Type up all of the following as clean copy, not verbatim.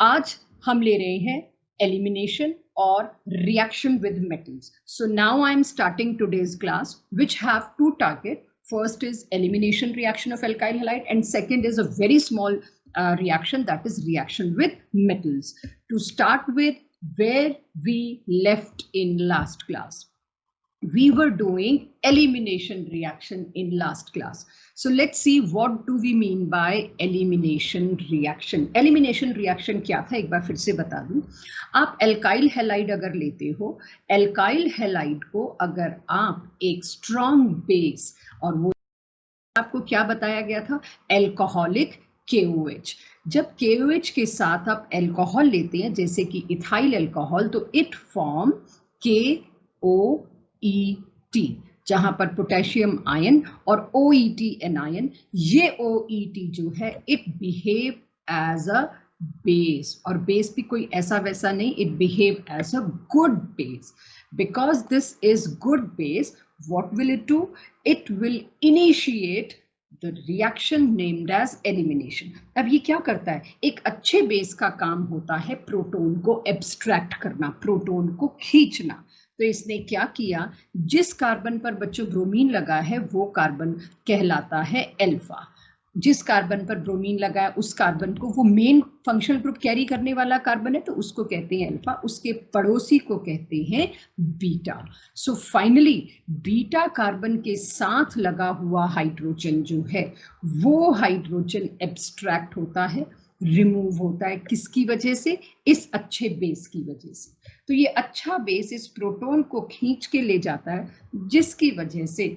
आज हम ले रहे हैं elimination or reaction with metals. So now I am starting today's class, which have two targets. First is elimination reaction of alkyl halide, and second is a very small reaction, that is reaction with metals. To start with, where we left in last class, we were doing elimination reaction in last class. So let's see what do we mean by elimination reaction. Elimination reaction क्या था, एक बार फिर से बता दूं. आप alkyl halide अगर लेते हो, एल्काइल हैलाइड को अगर आप एक स्ट्रॉन्ग बेस, और वो आपको क्या बताया गया था, एल्कोहलिक KOH. जब KOH के साथ आप एल्कोहल लेते हैं, जैसे कि इथाइल एल्कोहल, तो इट फॉर्म KOET, जहां पर पोटेशियम आयन और OET एनायन. ये OET जो है, it behave as a base, और बेस भी कोई ऐसा वैसा नहीं, it behave as a good base. Because this is good base, what will it do? It will initiate the reaction named as elimination. अब ये क्या करता है, एक अच्छे बेस का काम होता है प्रोटॉन को एब्स्ट्रैक्ट करना, प्रोटॉन को खींचना. तो इसने क्या किया, जिस कार्बन पर बच्चों ब्रोमीन लगा है वो कार्बन कहलाता है अल्फा. जिस कार्बन पर ब्रोमीन लगा है उस कार्बन को, वो मेन फंक्शनल ग्रुप कैरी करने वाला कार्बन है, तो उसको कहते हैं अल्फा. उसके पड़ोसी को कहते हैं beta. So finally beta carbon के साथ लगा हुआ हाइड्रोजन जो है, वो हाइड्रोजन एब्स्ट्रैक्ट होता है, रिमूव होता है. किसकी वजह से? इस अच्छे बेस की वजह से. तो ये अच्छा बेस इस प्रोटॉन को खींच के ले जाता है, जिसकी वजह से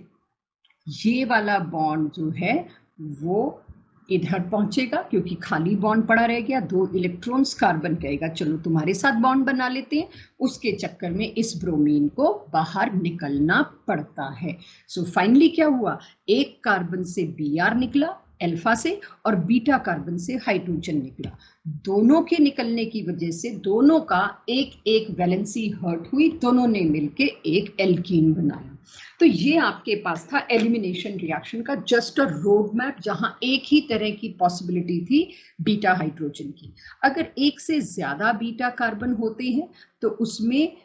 ये वाला बॉन्ड जो है वो इधर पहुंचेगा, क्योंकि खाली बॉन्ड पड़ा रह गया. 2 इलेक्ट्रॉन्स कार्बन कहेगा चलो तुम्हारे साथ बॉन्ड बना लेते हैं, उसके चक्कर में इस ब्रोमीन को बाहर निकलना पड़ता है. सो फाइनली क्या हुआ, एक कार्बन से Br निकला अल्फा से, और बीटा कार्बन से हाइड्रोजन निकला. दोनों के निकलने की वजह से दोनों का एक एक वैलेंसी हर्ट हुई, दोनों ने मिलके एक एल्कीन बनाया. तो ये आपके पास था एलिमिनेशन रिएक्शन का जस्ट अ रोड मैप, जहां एक ही तरह की पॉसिबिलिटी थी बीटा हाइड्रोजन की. अगर एक से ज्यादा बीटा कार्बन होते हैं तो उसमें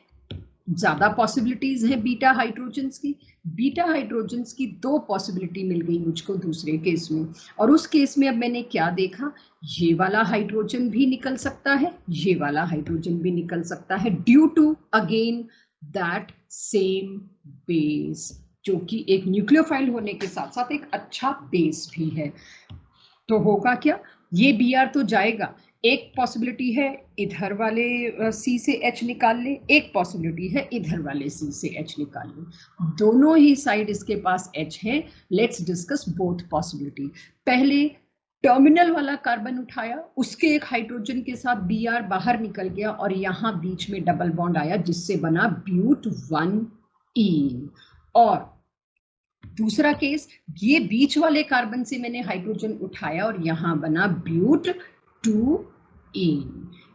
ज्यादा पॉसिबिलिटीज हैं बीटा हाइड्रोजन्स की. बीटा हाइड्रोजन्स की 2 पॉसिबिलिटी मिल गई मुझको दूसरे केस में, और उस केस में अब मैंने क्या देखा, ये वाला हाइड्रोजन भी निकल सकता है, ये वाला हाइड्रोजन भी निकल सकता है, due to again that same base, जो कि एक न्यूक्लियोफाइल होने के साथ साथ एक अच्छा बेस भी है. तो होगा क्या, ये Br तो जाएगा, एक पॉसिबिलिटी है इधर वाले C से H निकाल ले, एक पॉसिबिलिटी है इधर वाले C से H निकाल ले. दोनों ही साइड इसके पास H है. Let's discuss both possibility. पहले टर्मिनल वाला कार्बन उठाया, उसके एक हाइड्रोजन के साथ Br बाहर निकल गया, और यहां बीच में डबल बॉन्ड आया, जिससे बना ब्यूट 1ene. और दूसरा केस, ये बीच वाले कार्बन से मैंने हाइड्रोजन उठाया और यहां बना ब्यूट 2ene.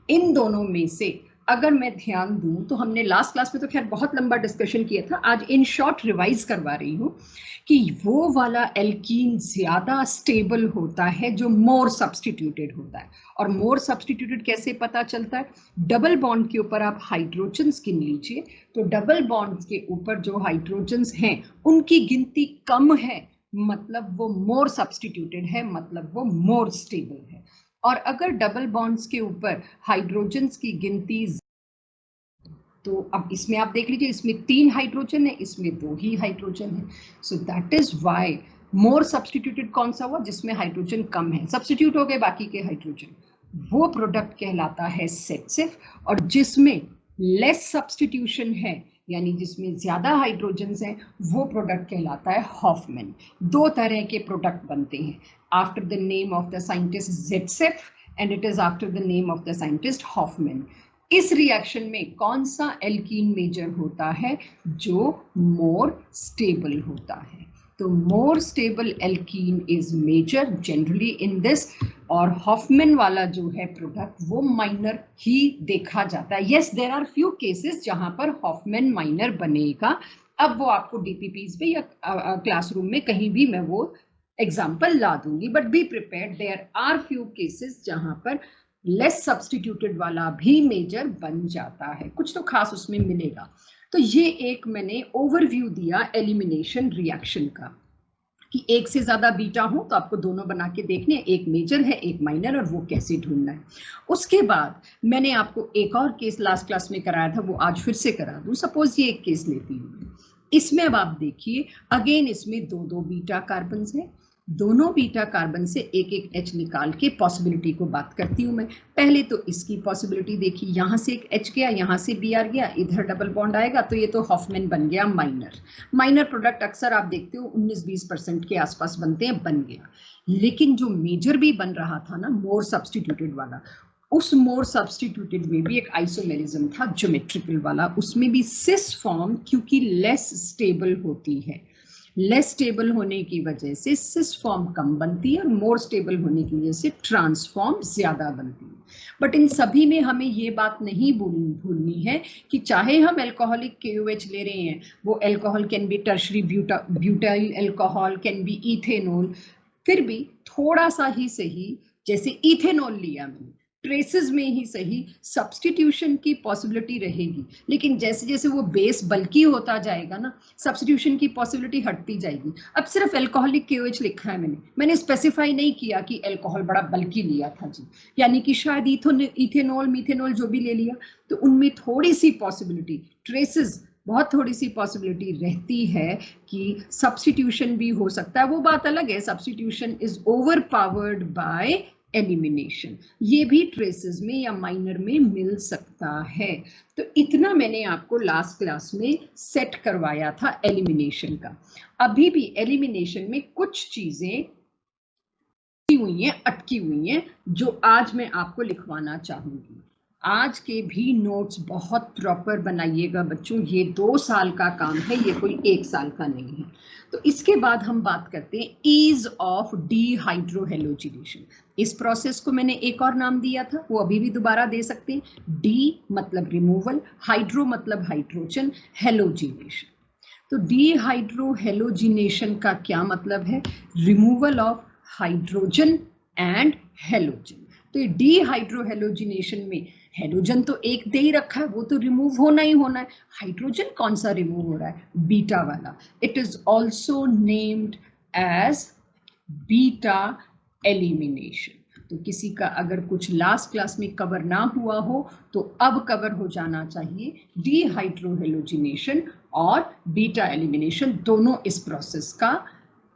इन दोनों में से अगर मैं ध्यान दूं तो हमने लास्ट क्लास में तो खैर बहुत लंबा डिस्कशन किया था, आज इन शॉर्ट रिवाइज करवा रही हूं कि वो वाला एल्कीन ज्यादा स्टेबल होता है जो मोर सब्स्टिट्यूटेड होता है. और मोर सब्स्टिट्यूटेड कैसे पता चलता है, डबल बॉन्ड के ऊपर आप हाइड्रोजन्स गिन लीजिए, तो डबल बॉन्ड के ऊपर जो हाइड्रोजन्स हैं उनकी गिनती कम है, मतलब वो मोर सब्स्टिट्यूटेड है, मतलब वो मोर स्टेबल है. और अगर डबल बॉन्ड्स के ऊपर हाइड्रोजन्स की गिनती, तो अब इसमें आप देख लीजिए, इसमें 3 हाइड्रोजन है, इसमें 2 ही हाइड्रोजन है. So that is why more substituted कौन सा हुआ, जिसमें हाइड्रोजन कम है, सब्स्टिट्यूट हो गए बाकी के हाइड्रोजन, वो प्रोडक्ट कहलाता है सेट्सिफ. और जिसमें लेस सब्स्टिट्यूशन है, यानी जिसमें ज्यादा हाइड्रोजन्स हैं, वो प्रोडक्ट कहलाता है हॉफमैन. 2 तरह के प्रोडक्ट बनते हैं, after the name of the scientist Saytzeff, and it is after the name of the scientist Hofmann. इस रिएक्शन में कौन सा एल्कीन मेजर होता है, जो मोर स्टेबल होता है. तो more stable alkene is major generally in this, और हॉफमैन वाला जो है प्रोडक्ट वो माइनर ही देखा जाता है. Yes, there are few cases जहां पर हॉफमैन माइनर बनेगा. अब वो आपको डीपीपीज पे या क्लासरूम में कहीं भी मैं वो एग्जाम्पल ला दूंगी, but be prepared, there are few cases जहां पर लेस सब्स्टिट्यूटेड वाला भी मेजर बन जाता है, कुछ तो खास उसमें मिलेगा। तो ये एक मैंने ओवरव्यू दिया एलिमिनेशन रिएक्शन का कि एक से ज्यादा बीटा हो तो आपको दोनों बना के देखने, एक मेजर है एक माइनर, और वो कैसे ढूंढना है। उसके बाद मैंने आपको एक और केस लास्ट क्लास में कराया था, वो आज फिर से करा दूं। सपोज ये एक केस लेती हूँ, इसमें अब आप देखिए अगेन इसमें दो दो बीटा कार्बन है, दोनों बीटा कार्बन से एक एक H निकाल के पॉसिबिलिटी को बात करती हूँ मैं। पहले तो इसकी पॉसिबिलिटी देखी, यहाँ से एक H गया, यहाँ से Br गया, इधर डबल बॉन्ड आएगा तो ये तो हॉफमैन बन गया माइनर। माइनर प्रोडक्ट अक्सर आप देखते हो 19-20% के आसपास बनते हैं, बन गया। लेकिन जो मेजर भी बन रहा था ना, मोर सब्स्टिट्यूटेड वाला, उस मोर सब्स्टिट्यूटेड में भी एक आइसोमेरिज्म था ज्योमेट्रिकल वाला, उसमें भी सिस फॉर्म क्योंकि लेस स्टेबल होती है, लेस स्टेबल होने की वजह से सिस फॉर्म कम बनती है और मोर स्टेबल होने की वजह से ट्रांसफॉर्म ज्यादा बनती है। बट इन सभी में हमें ये बात नहीं भूलनी है कि चाहे हम एल्कोहलिक KOH ले रहे हैं, वो alcohol can be tertiary butyl alcohol, can be ethanol, फिर भी थोड़ा सा ही सही, जैसे इथेनॉल लिया मैंने, ट्रेसेस में ही सही सब्स्टिट्यूशन की पॉसिबिलिटी रहेगी, लेकिन जैसे जैसे वो बेस बल्की होता जाएगा ना, सब्स्टिट्यूशन की पॉसिबिलिटी हटती जाएगी। अब सिर्फ एल्कोहलिक KOH लिखा है मैंने स्पेसिफाई नहीं किया कि एल्कोहल बड़ा बल्की लिया था जी, यानी कि शायद इथेनॉल मीथेनॉल जो भी ले लिया, तो उनमें थोड़ी सी पॉसिबिलिटी, ट्रेसेस बहुत थोड़ी सी पॉसिबिलिटी रहती है कि सब्स्टिट्यूशन भी हो सकता है। वो बात अलग है, substitution is over powered by elimination, ये भी ट्रेसेस में या माइनर में मिल सकता है। तो इतना मैंने आपको लास्ट क्लास में सेट करवाया था एलिमिनेशन का। अभी भी एलिमिनेशन में कुछ चीजें अटकी हुई हैं जो आज मैं आपको लिखवाना चाहूंगी। आज के भी नोट्स बहुत प्रॉपर बनाइएगा बच्चों, ये 2 साल का काम है, ये कोई 1 साल का नहीं है। तो इसके बाद हम बात करते हैं ईज ऑफ डीहाइड्रोहेलोजिनेशन। इस प्रोसेस को मैंने एक और नाम दिया था, वो अभी भी दोबारा दे सकते हैं। डी मतलब रिमूवल, हाइड्रो मतलब हाइड्रोजन, हेलोजिनेशन। तो डीहाइड्रोहेलोजिनेशन का क्या मतलब है? Removal of hydrogen and halogen. तो डीहाइड्रोहेलोजिनेशन में हेलोजन तो एक दे ही रखा है, वो तो रिमूव होना ही होना है। हाइड्रोजन कौन सा रिमूव हो रहा है? बीटा वाला। It is also named as beta elimination. तो किसी का अगर कुछ लास्ट क्लास में कवर ना हुआ हो तो अब कवर हो जाना चाहिए। डीहाइड्रोहेलोजिनेशन और बीटा एलिमिनेशन दोनों इस प्रोसेस का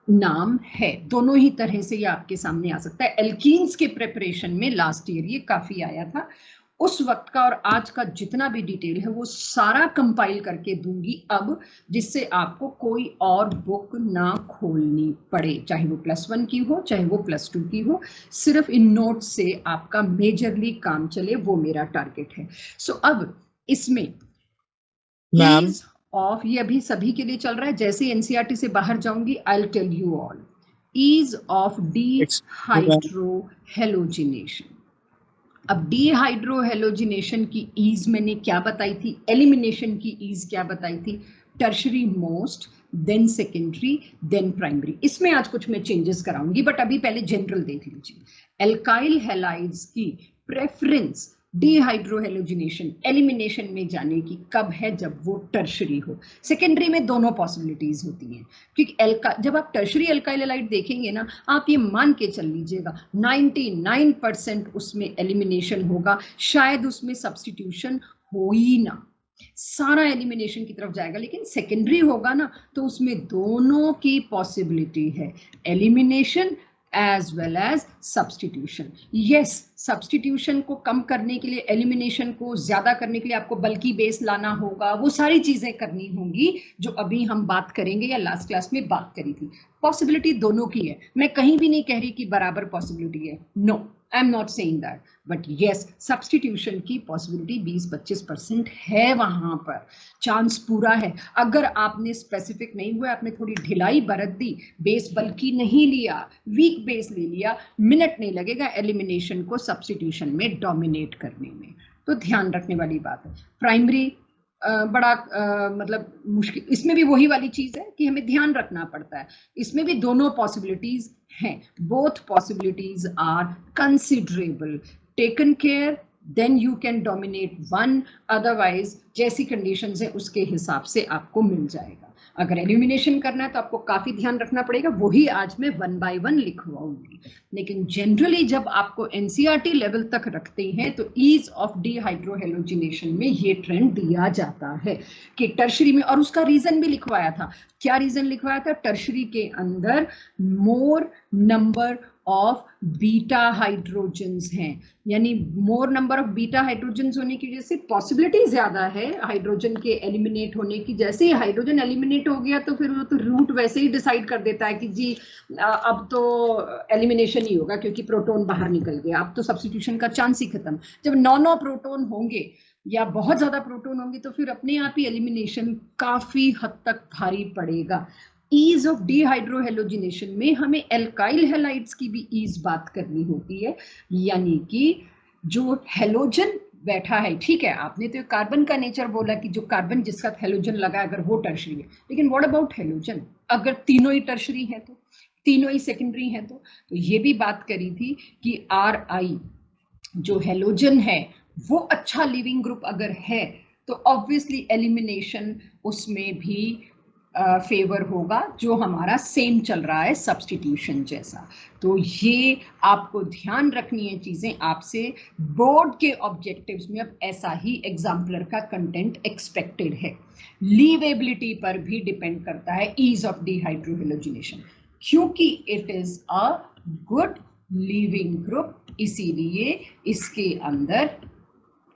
नाम है। दोनों ही तरह से ये आपके सामने आ सकता है। एल्कीन्स के प्रिपरेशन में लास्ट ईयर ये काफी आया था, उस वक्त का और आज का जितना भी डिटेल है वो सारा कंपाइल करके दूंगी अब, जिससे आपको कोई और बुक ना खोलनी पड़े, चाहे वो +1 की हो चाहे वो +2 की हो। सिर्फ इन नोट्स से आपका मेजरली काम चले, वो मेरा टारगेट है। सो अब इसमें ईज ऑफ, ये अभी सभी के लिए चल रहा है, जैसे NCERT से बाहर जाऊंगी I will tell you all. Ease of dehydrohalogenation. अब डीहाइड्रोहेलोजिनेशन की ईज मैंने क्या बताई थी, एलिमिनेशन की ईज क्या बताई थी? Tertiary most, then secondary, then primary. इसमें आज कुछ मैं चेंजेस कराऊंगी, बट अभी पहले जनरल देख लीजिए। एल्काइल हैलाइड्स की प्रेफरेंस डीहाइड्रोहेलोजिनेशन एलिमिनेशन में जाने की कब है? जब वो टर्शरी हो। सेकेंडरी में दोनों पॉसिबिलिटीज होती हैं, क्योंकि जब आप टर्शरी एल्काइल हैलाइड देखेंगे ना, आप ये मान के चल लीजिएगा 99% उसमें एलिमिनेशन होगा, शायद उसमें सब्स्टिट्यूशन हो ही ना, सारा एलिमिनेशन की तरफ जाएगा। लेकिन सेकेंडरी होगा ना, तो उसमें दोनों की पॉसिबिलिटी है, elimination as well as substitution. Yes, substitution को कम करने के लिए, एलिमिनेशन को ज्यादा करने के लिए आपको बल्कि बेस लाना होगा, वो सारी चीजें करनी होंगी जो अभी हम बात करेंगे या लास्ट क्लास में बात करी थी। पॉसिबिलिटी दोनों की है, मैं कहीं भी नहीं कह रही कि बराबर पॉसिबिलिटी है, no, I am not saying that, but yes substitution की पॉसिबिलिटी 20-25% है, वहां पर चांस पूरा है। अगर आपने स्पेसिफिक नहीं हुआ, आपने थोड़ी ढिलाई बरत दी, बेस बल्कि नहीं लिया, वीक बेस ले लिया, मिनट नहीं लगेगा एलिमिनेशन को सब्स्टिट्यूशन में डोमिनेट करने में। तो ध्यान रखने वाली बात है। प्राइमरी बड़ा मतलब मुश्किल, इसमें भी वही वाली चीज है कि हमें ध्यान रखना पड़ता है। इसमें भी दोनों पॉसिबिलिटीज हैं, both possibilities are considerable. Taken care then you can dominate one, otherwise जैसी कंडीशंस है उसके हिसाब से आपको मिल जाएगा। अगर एलिमिनेशन करना है तो आपको काफी ध्यान रखना पड़ेगा, वही आज मैं 1 बाय 1 लिखवाऊंगी। लेकिन जनरली जब आपको एनसीईआरटी लेवल तक रखते हैं तो ईज ऑफ डिहाइड्रोहेलोजिनेशन में ये ट्रेंड दिया जाता है कि टर्शरी में, और उसका रीजन भी लिखवाया था। क्या रीजन लिखवाया था? टर्शरी के अंदर मोर नंबर ऑफ बीटा हाइड्रोजन्स हैं, यानी मोर नंबर ऑफ बीटा हाइड्रोजन्स होने की वजह से पॉसिबिलिटी ज्यादा है हाइड्रोजन के एलिमिनेट होने की। जैसे ही हाइड्रोजन एलिमिनेट हो गया तो फिर वो तो रूट वैसे ही डिसाइड कर देता है कि जी अब तो एलिमिनेशन ही होगा क्योंकि प्रोटॉन बाहर निकल गया, अब तो सब्स्टिट्यूशन का चांस ही खत्म। जब नौ प्रोटॉन होंगे या बहुत ज्यादा प्रोटॉन होंगे तो फिर अपने आप ही एलिमिनेशन काफी हद तक भारी पड़ेगा। ईज ऑफ डिहाइड्रोहेलोजिनेशन में हमें एल्काइल हैलाइड्स की भी ईज बात करनी होती है, यानी कि जो हेलोजन बैठा है, ठीक है आपने तो कार्बन का नेचर बोला कि जो कार्बन जिसका हेलोजन लगा अगर वो टर्शरी है, लेकिन व्हाट अबाउट हेलोजन? अगर तीनों ही टर्शरी हैं तो, तीनों ही सेकेंडरी हैं तो ये भी बात करी थी कि Ri जो हेलोजन है वो अच्छा लिविंग ग्रुप अगर है तो ऑब्वियसली एलिमिनेशन उसमें भी फेवर होगा, जो हमारा सेम चल रहा है सब्स्टिट्यूशन जैसा। तो ये आपको ध्यान रखनी है चीजें, आपसे बोर्ड के ऑब्जेक्टिव्स में अब ऐसा ही एग्जाम्पलर का कंटेंट एक्सपेक्टेड है। लीवेबिलिटी पर भी डिपेंड करता है ईज ऑफ डिहाइड्रोहेलोजिनेशन, क्योंकि it is a good leaving group, इसीलिए इसके अंदर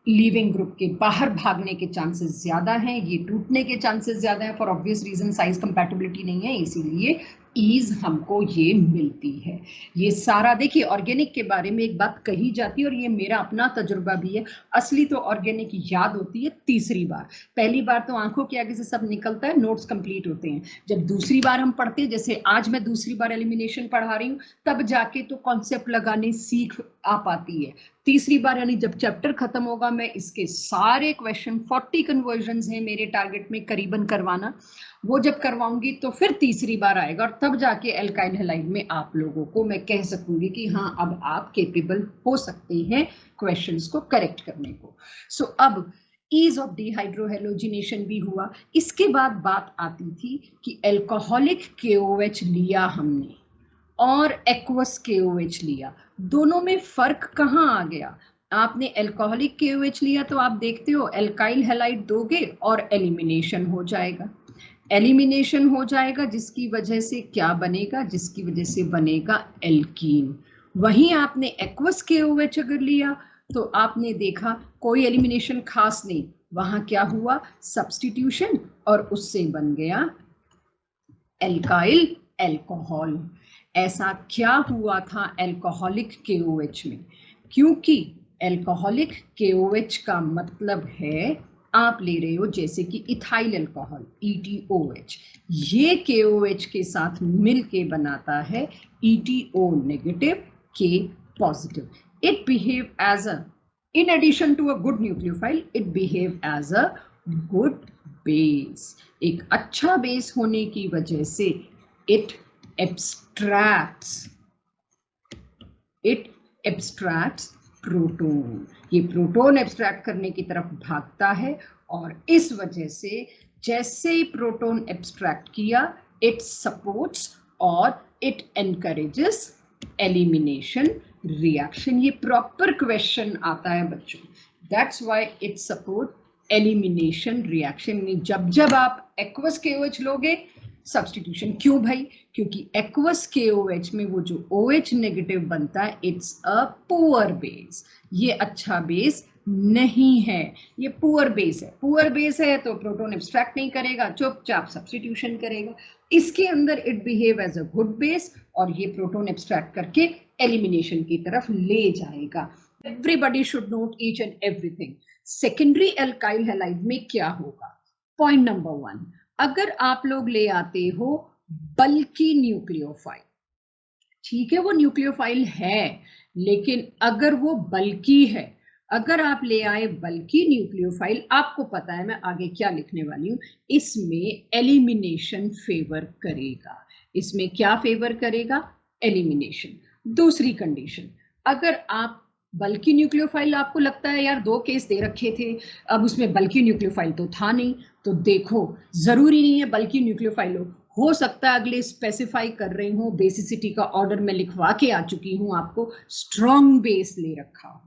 लिविंग ग्रुप के बाहर भागने के चांसेस ज्यादा हैं, ये टूटने के चांसेस ज्यादा हैं। For obvious reason size compatibility नहीं है, इसीलिए ईज हमको ये मिलती है। ये सारा देखिए ऑर्गेनिक के बारे में एक बात कही जाती है और ये मेरा अपना तजुर्बा भी है। असली तो ऑर्गेनिक याद होती है तीसरी बार, पहली बार तो आंखों के आगे से सब निकलता है, नोट्स कंप्लीट होते हैं। जब दूसरी बार हम पढ़ते हैं, जैसे आज मैं दूसरी बार एलिमिनेशन पढ़ा रही हूँ, तब जाके तो कॉन्सेप्ट लगाने सीख आ पाती है। तीसरी बार यानी जब चैप्टर खत्म होगा, मैं इसके सारे क्वेश्चन 40 कन्वर्जन्स हैं मेरे टारगेट में करीबन करवाना, वो जब करवाऊंगी तो फिर तीसरी बार आएगा और तब जाके एल्काइल हैलाइड में आप लोगों को मैं कह सकूंगी कि हाँ अब आप केपेबल हो सकते हैं क्वेश्चंस को करेक्ट करने को। सो अब ईज ऑफ डिहाइड्रोहेलोजिनेशन भी हुआ। इसके बाद बात आती थी कि एल्कोहलिक KOH लिया हमने और एक्वस KOH लिया, दोनों में फर्क कहाँ आ गया? आपने एल्कोहलिक KOH लिया तो आप देखते हो एल्काइल हैलाइड दोगे और एलिमिनेशन हो जाएगा, एलिमिनेशन हो जाएगा, जिसकी वजह से क्या बनेगा? जिसकी वजह से बनेगा एल्कीन। वहीं आपने एक्वस KOH अगर लिया तो आपने देखा कोई एलिमिनेशन खास नहीं, वहां क्या हुआ? सब्स्टिट्यूशन, और उससे बन गया एल्काइल एल्कोहल। ऐसा क्या हुआ था एल्कोहलिक KOH में? क्योंकि एल्कोहलिक KOH का मतलब है आप ले रहे हो जैसे कि इथाइल अल्कोहल ETOH, ये KOH के साथ मिल के बनाता है ETO negative K positive. It behave as a, in addition to a good nucleophile, it behave as a good base। एक अच्छा बेस होने की वजह से it abstracts प्रोटोन, ये प्रोटोन एब्स्ट्रैक्ट करने की तरफ भागता है, और इस वजह से जैसे ही प्रोटोन एब्स्ट्रैक्ट किया इट सपोर्ट्स और इट एनकरेजेस एलिमिनेशन रिएक्शन। ये प्रॉपर क्वेश्चन आता है बच्चों, that's why it support elimination reaction में। जब जब आप एक्वस KOH लोगे सब्स्टिट्यूशन, क्यों भाई? क्योंकि एक्वस KOH में वो जो OH नेगेटिव बनता है इट्स अ पुअर बेस, ये अच्छा बेस नहीं है, ये पुअर बेस है। पुअर बेस है तो प्रोटोन एब्स्ट्रैक्ट नहीं करेगा, चुपचाप सब्स्टिट्यूशन करेगा। इसके अंदर it behave as a good base और ये प्रोटोन एब्स्ट्रैक्ट करके एलिमिनेशन की तरफ ले जाएगा। Everybody should note each and everything. Secondary alkyl halide में क्या होगा? पॉइंट नंबर 1, अगर आप लोग ले आते हो बल्कि न्यूक्लियोफाइल, ठीक है वो न्यूक्लियोफाइल है, लेकिन अगर वो बल्कि है, अगर आप ले आए बल्कि न्यूक्लियोफाइल, आपको पता है मैं आगे क्या लिखने वाली हूं, इसमें एलिमिनेशन फेवर करेगा। इसमें क्या फेवर करेगा? एलिमिनेशन। दूसरी कंडीशन, अगर आप बल्कि न्यूक्लियोफाइल आपको लगता है यार 2 केस दे रखे थे, अब उसमें बल्कि न्यूक्लियोफाइल तो था नहीं, तो देखो जरूरी नहीं है बल्कि न्यूक्लियोफाइल हो सकता है अगले स्पेसिफाई कर रही हूँ, बेसिसिटी का ऑर्डर में लिखवा के आ चुकी हूँ आपको, स्ट्रॉन्ग बेस ले रखा हूँ,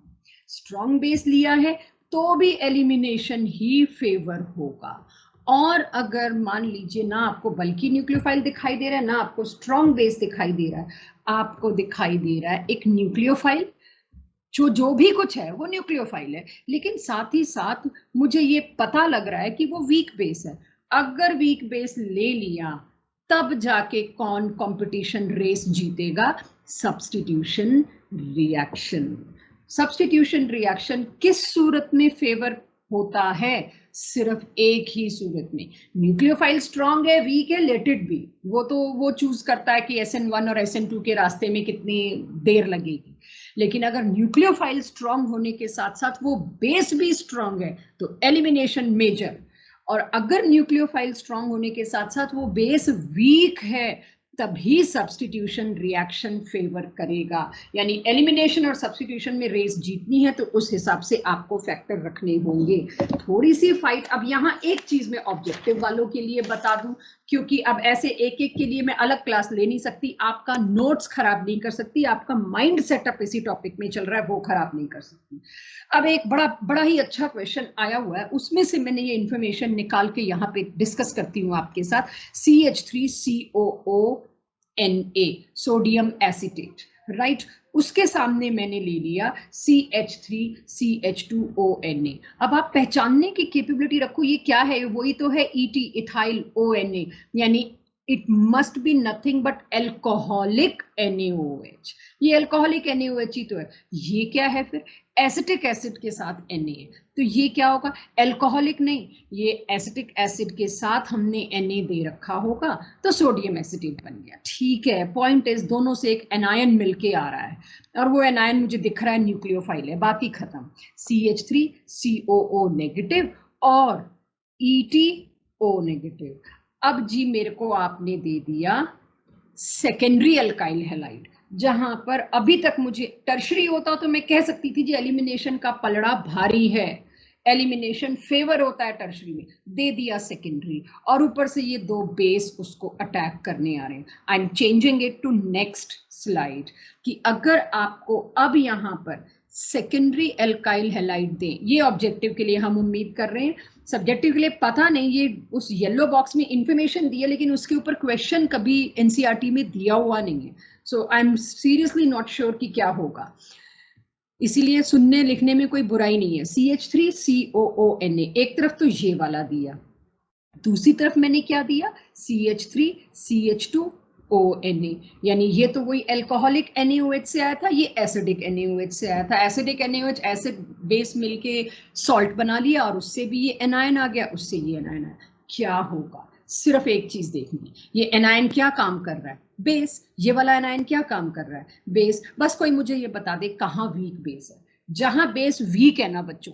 स्ट्रॉन्ग बेस लिया है तो भी एलिमिनेशन ही फेवर होगा। और अगर मान लीजिए ना आपको बल्कि न्यूक्लियोफाइल दिखाई दे रहा है ना आपको स्ट्रॉन्ग बेस दिखाई दे रहा है, आपको दिखाई दे रहा है एक न्यूक्लियोफाइल, जो भी कुछ है वो न्यूक्लियोफाइल है, लेकिन साथ ही साथ मुझे ये पता लग रहा है कि वो वीक बेस है। अगर वीक बेस ले लिया तब जाके कौन कंपटीशन रेस जीतेगा? Substitution reaction. सब्स्टिट्यूशन रिएक्शन किस सूरत में फेवर होता है? सिर्फ एक ही सूरत में। न्यूक्लियोफाइल स्ट्रांग है वीक है, लेट इट बी, वो तो वो चूज करता है कि SN1 और SN2 के रास्ते में कितनी देर लगेगी। लेकिन अगर न्यूक्लियोफाइल स्ट्रांग होने के साथ साथ वो बेस भी स्ट्रांग है तो एलिमिनेशन मेजर। और अगर न्यूक्लियोफाइल स्ट्रांग होने के साथ साथ वो बेस वीक है तभी सब्स्टिट्यूशन रिएक्शन फेवर करेगा। यानी एलिमिनेशन और सब्स्टिट्यूशन में रेस जीतनी है तो उस हिसाब से आपको फैक्टर रखने होंगे। थोड़ी सी फाइट। अब यहाँ एक चीज मैं ऑब्जेक्टिव वालों के लिए बता दूं, क्योंकि अब ऐसे एक एक के लिए मैं अलग क्लास ले नहीं सकती, आपका नोट्स खराब नहीं कर सकती, आपका माइंड सेटअप इसी टॉपिक में चल रहा है वो खराब नहीं कर सकती। अब एक बड़ा बड़ा ही अच्छा क्वेश्चन आया हुआ है, उसमें से मैंने ये इंफॉर्मेशन निकाल के यहाँ पे डिस्कस करती हूँ आपके साथ। CH3COONA सोडियम एसीटेट, राइट, उसके सामने मैंने ले लिया CH3CH2ONA। अब आप पहचानने की कैपेबिलिटी रखो ये क्या है, वही तो है ET इथाइल ONA, यानी it must be nothing but alcoholic NaOH। ये अल्कोहलिक NaOH ही तो है। ये क्या है फिर? एसिटिक एसिड के साथ Na है, तो ये क्या होगा? अल्कोहलिक नहीं, ये एसिटिक एसिड के साथ हमने Na दे रखा होगा तो सोडियम एसिटेट बन गया। ठीक है, पॉइंट इज दोनों से एक एनायन मिलके आ रहा है और वो एनायन मुझे दिख रहा है न्यूक्लियोफाइल है, बाकी खत्म। CH3COO नेगेटिव और ETO नेगेटिव। अब जी मेरे को आपने दे दिया सेकेंडरी अल्काइल हैलाइड, जहां पर अभी तक मुझे टर्शरी होता तो मैं कह सकती थी जी एलिमिनेशन का पलड़ा भारी है, एलिमिनेशन फेवर होता है टर्शरी में, दे दिया सेकेंडरी और ऊपर से ये 2 बेस उसको अटैक करने आ रहे हैं। I am changing it to next slide कि अगर आपको अब यहां पर सेकेंडरी एल्काइल हैलाइड दें, ये ऑब्जेक्टिव के लिए हम उम्मीद कर रहे हैं, सब्जेक्टिव के लिए पता नहीं, ये उस येलो बॉक्स में इंफॉर्मेशन दी है लेकिन उसके ऊपर क्वेश्चन कभी एनसीईआरटी में दिया हुआ नहीं है, so I am seriously not sure कि क्या होगा, इसीलिए सुनने लिखने में कोई बुराई नहीं है। CH3COONA एक तरफ तो ये वाला दिया, दूसरी तरफ मैंने क्या दिया? CH3CH2ONA, यानी ये तो वही अल्कोहलिक NaOH से आया था, ये एसिडिक NaOH से आया था। एसिडिक NaOH एसिड बेस मिलके सॉल्ट बना लिया और उससे भी ये एनायन आ गया, उससे ये एनायन आया। क्या होगा? सिर्फ एक चीज देखनी, ये एनायन क्या काम कर रहा है? बेस। ये वाला एनायन क्या काम कर रहा है? बेस। बस कोई मुझे ये बता दे कहाँ वीक बेस है। जहां बेस वीक है ना बच्चों,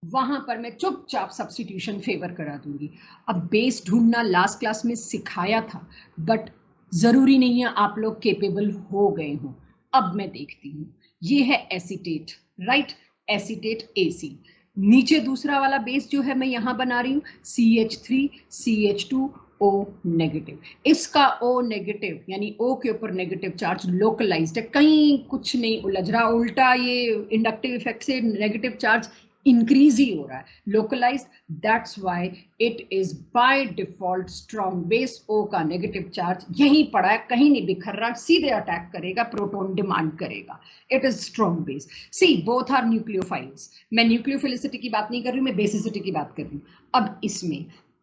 वहां पर मैं चुपचाप सब्स्टिट्यूशन फेवर करा दूंगी। अब बेस ढूंढना लास्ट क्लास में सिखाया था, बट जरूरी नहीं है आप लोग केपेबल हो गए हो। अब मैं देखती हूँ, ये है एसीटेट, राइट, एसीटेट AC। नीचे दूसरा वाला बेस जो है मैं यहां बना रही हूँ CH3CH2O नेगेटिव। इसका O नेगेटिव यानी O के ऊपर नेगेटिव चार्ज लोकलाइज्ड है, कहीं कुछ नहीं उलझ रहा, उल्टा ये इंडक्टिव इफेक्ट से नेगेटिव चार्ज इंक्रीज ही हो रहा है, localised. That's why it is by default strong base. O का नेगेटिव चार्ज यहीं पड़ा है, कहीं नहीं बिखर रहा, सीधे अटैक करेगा, प्रोटॉन डिमांड करेगा। It is strong base. See both are nucleophiles. मैं न्यूक्लियोफिलिसिटी की बात नहीं कर रही हूँ, मैं बेसिसिटी की बात कर रही हूँ। अब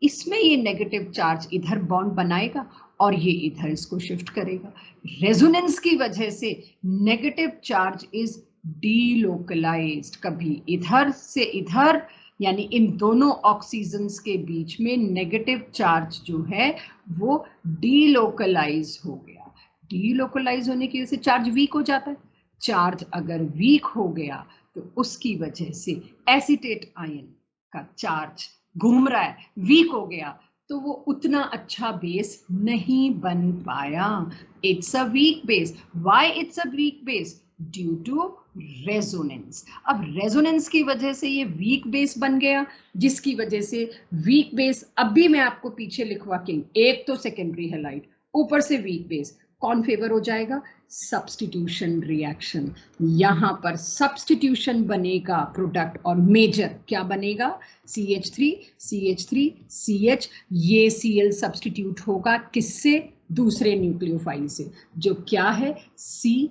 इसमें ये नेगेटिव चार्ज इधर बॉन्ड बनाएगा और ये इधर इसको शिफ्ट करेगा। रेजोनेंस की वजह से नेगेटिव चार्ज इज डीलोकलाइज्ड, कभी इधर से इधर, यानी इन दोनों ऑक्सीजन्स के बीच में नेगेटिव चार्ज जो है वो डीलोकलाइज हो गया। डीलोकलाइज होने की वजह से चार्ज वीक हो जाता है। चार्ज अगर वीक हो गया तो उसकी वजह से एसीटेट आयन का चार्ज घूम रहा है, वीक हो गया तो वो उतना अच्छा बेस नहीं बन पाया। It's a weak base. Why it's a weak base? Due to resonance. अब रेजोनेंस की वजह से ये वीक बेस बन गया, जिसकी वजह से वीक बेस, अब भी मैं आपको पीछे लिखवा के, एक तो सेकेंडरी हैलाइड, ऊपर से वीक बेस, कौन फेवर हो जाएगा? Substitution reaction. यहां पर सब्स्टिट्यूशन बनेगा प्रोडक्ट, और मेजर क्या बनेगा? CH3 CH3 CH, ये Cl सब्स्टिट्यूट होगा किससे? दूसरे न्यूक्लियोफाइल से, जो क्या है? C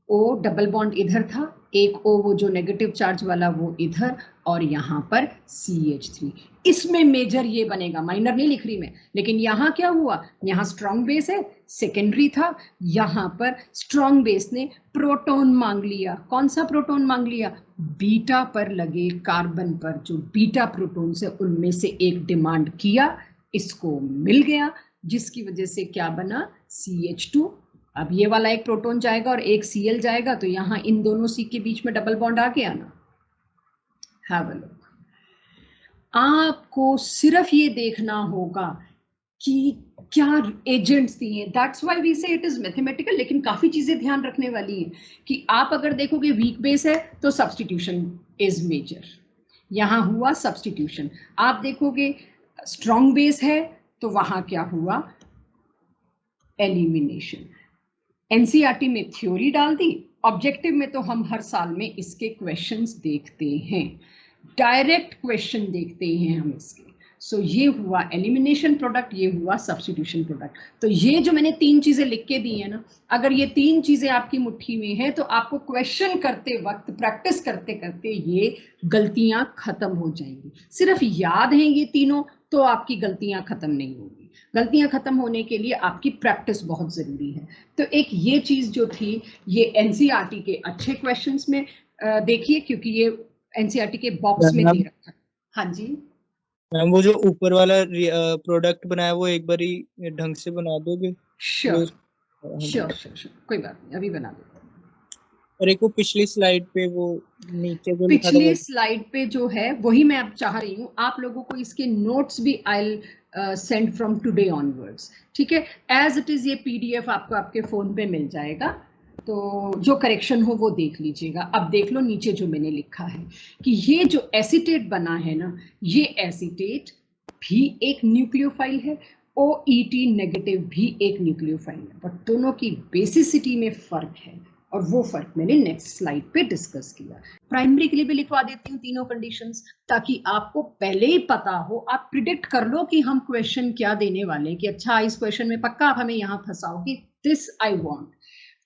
O डबल बॉन्ड इधर था, एक O वो जो नेगेटिव चार्ज वाला वो इधर, और यहाँ पर CH3। इसमें मेजर ये बनेगा, माइनर नहीं लिख रही मैं, लेकिन यहाँ क्या हुआ? यहाँ स्ट्रॉन्ग बेस है, सेकेंडरी था, यहाँ पर स्ट्रॉन्ग बेस ने प्रोटॉन मांग लिया। कौन सा प्रोटॉन मांग लिया? बीटा पर लगे कार्बन पर जो बीटा प्रोटॉन से, उनमें से एक डिमांड किया, इसको मिल गया, जिसकी वजह से क्या बना? CH2। अब ये वाला एक प्रोटॉन जाएगा और एक Cl जाएगा, तो यहां इन दोनों C के बीच में डबल बॉन्ड आ गया ना। Have a look. आपको सिर्फ ये देखना होगा कि क्या एजेंट्स दिए, दैट्स व्हाई वी से इट इज मैथमेटिकल, लेकिन काफी चीजें ध्यान रखने वाली हैं कि आप अगर देखोगे वीक बेस है तो सब्स्टिट्यूशन इज मेजर, यहां हुआ सब्स्टिट्यूशन। आप देखोगे स्ट्रॉन्ग बेस है तो वहां क्या हुआ? एलिमिनेशन। एनसीईआरटी में थ्योरी डाल दी, ऑब्जेक्टिव में तो हम हर साल में इसके क्वेश्चंस देखते हैं, डायरेक्ट क्वेश्चन देखते हैं हम इसके। सो ये हुआ एलिमिनेशन प्रोडक्ट, ये हुआ सब्स्टिट्यूशन प्रोडक्ट। तो ये जो मैंने 3 चीजें लिख के दी है ना, अगर ये 3 चीजें आपकी मुट्ठी में है तो आपको क्वेश्चन करते वक्त, प्रैक्टिस करते करते ये गलतियां खत्म हो जाएंगी। सिर्फ याद हैं ये तीनों तो आपकी गलतियां खत्म नहीं होगी। गलतियां खत्म होने के लिए आपकी प्रैक्टिस बहुत जरूरी है। तो एक ये चीज जो थी, ये एनसीईआरटी के अच्छे क्वेश्चंस में देखिए, क्योंकि ये एनसीईआरटी के बॉक्स में दे रखा है। हाँ जी मैम, वो जो ऊपर वाला प्रोडक्ट बनाया वो एक बारी ढंग से बना दोगे? श्योर वो हाँ जी। श्योर श्योर श्योर, कोई बात नहीं, अभी बना दो। और एक वो पिछली स्लाइड पे वो नीचे जो लिखा था पिछली वो। स्लाइड पे जो है वही मैं अब चाह रही हूँ, आप लोगों को इसके नोट्स भी I send from today onwards, ठीक है? एज इट इज ये पीडीएफ आपको आपके फोन पे मिल जाएगा, तो जो करेक्शन हो वो देख लीजिएगा। अब देख लो नीचे जो मैंने लिखा है कि ये जो एसीटेट बना है ना, ये एसीटेट भी एक न्यूक्लियोफाइल है, OET नेगेटिव भी एक न्यूक्लियोफाइल है, बट दोनों की बेसिसिटी में फर्क है, और वो फर्क मैंने नेक्स्ट स्लाइड पे डिस्कस किया। प्राइमरी के लिए भी लिखवा देती हूँ तीनों कंडीशंस, ताकि आपको पहले ही पता हो, आप प्रिडिक्ट कर लो कि हम क्वेश्चन क्या देने वाले हैं, कि अच्छा इस क्वेश्चन में पक्का आप हमें यहाँ फंसाओगे, this I want.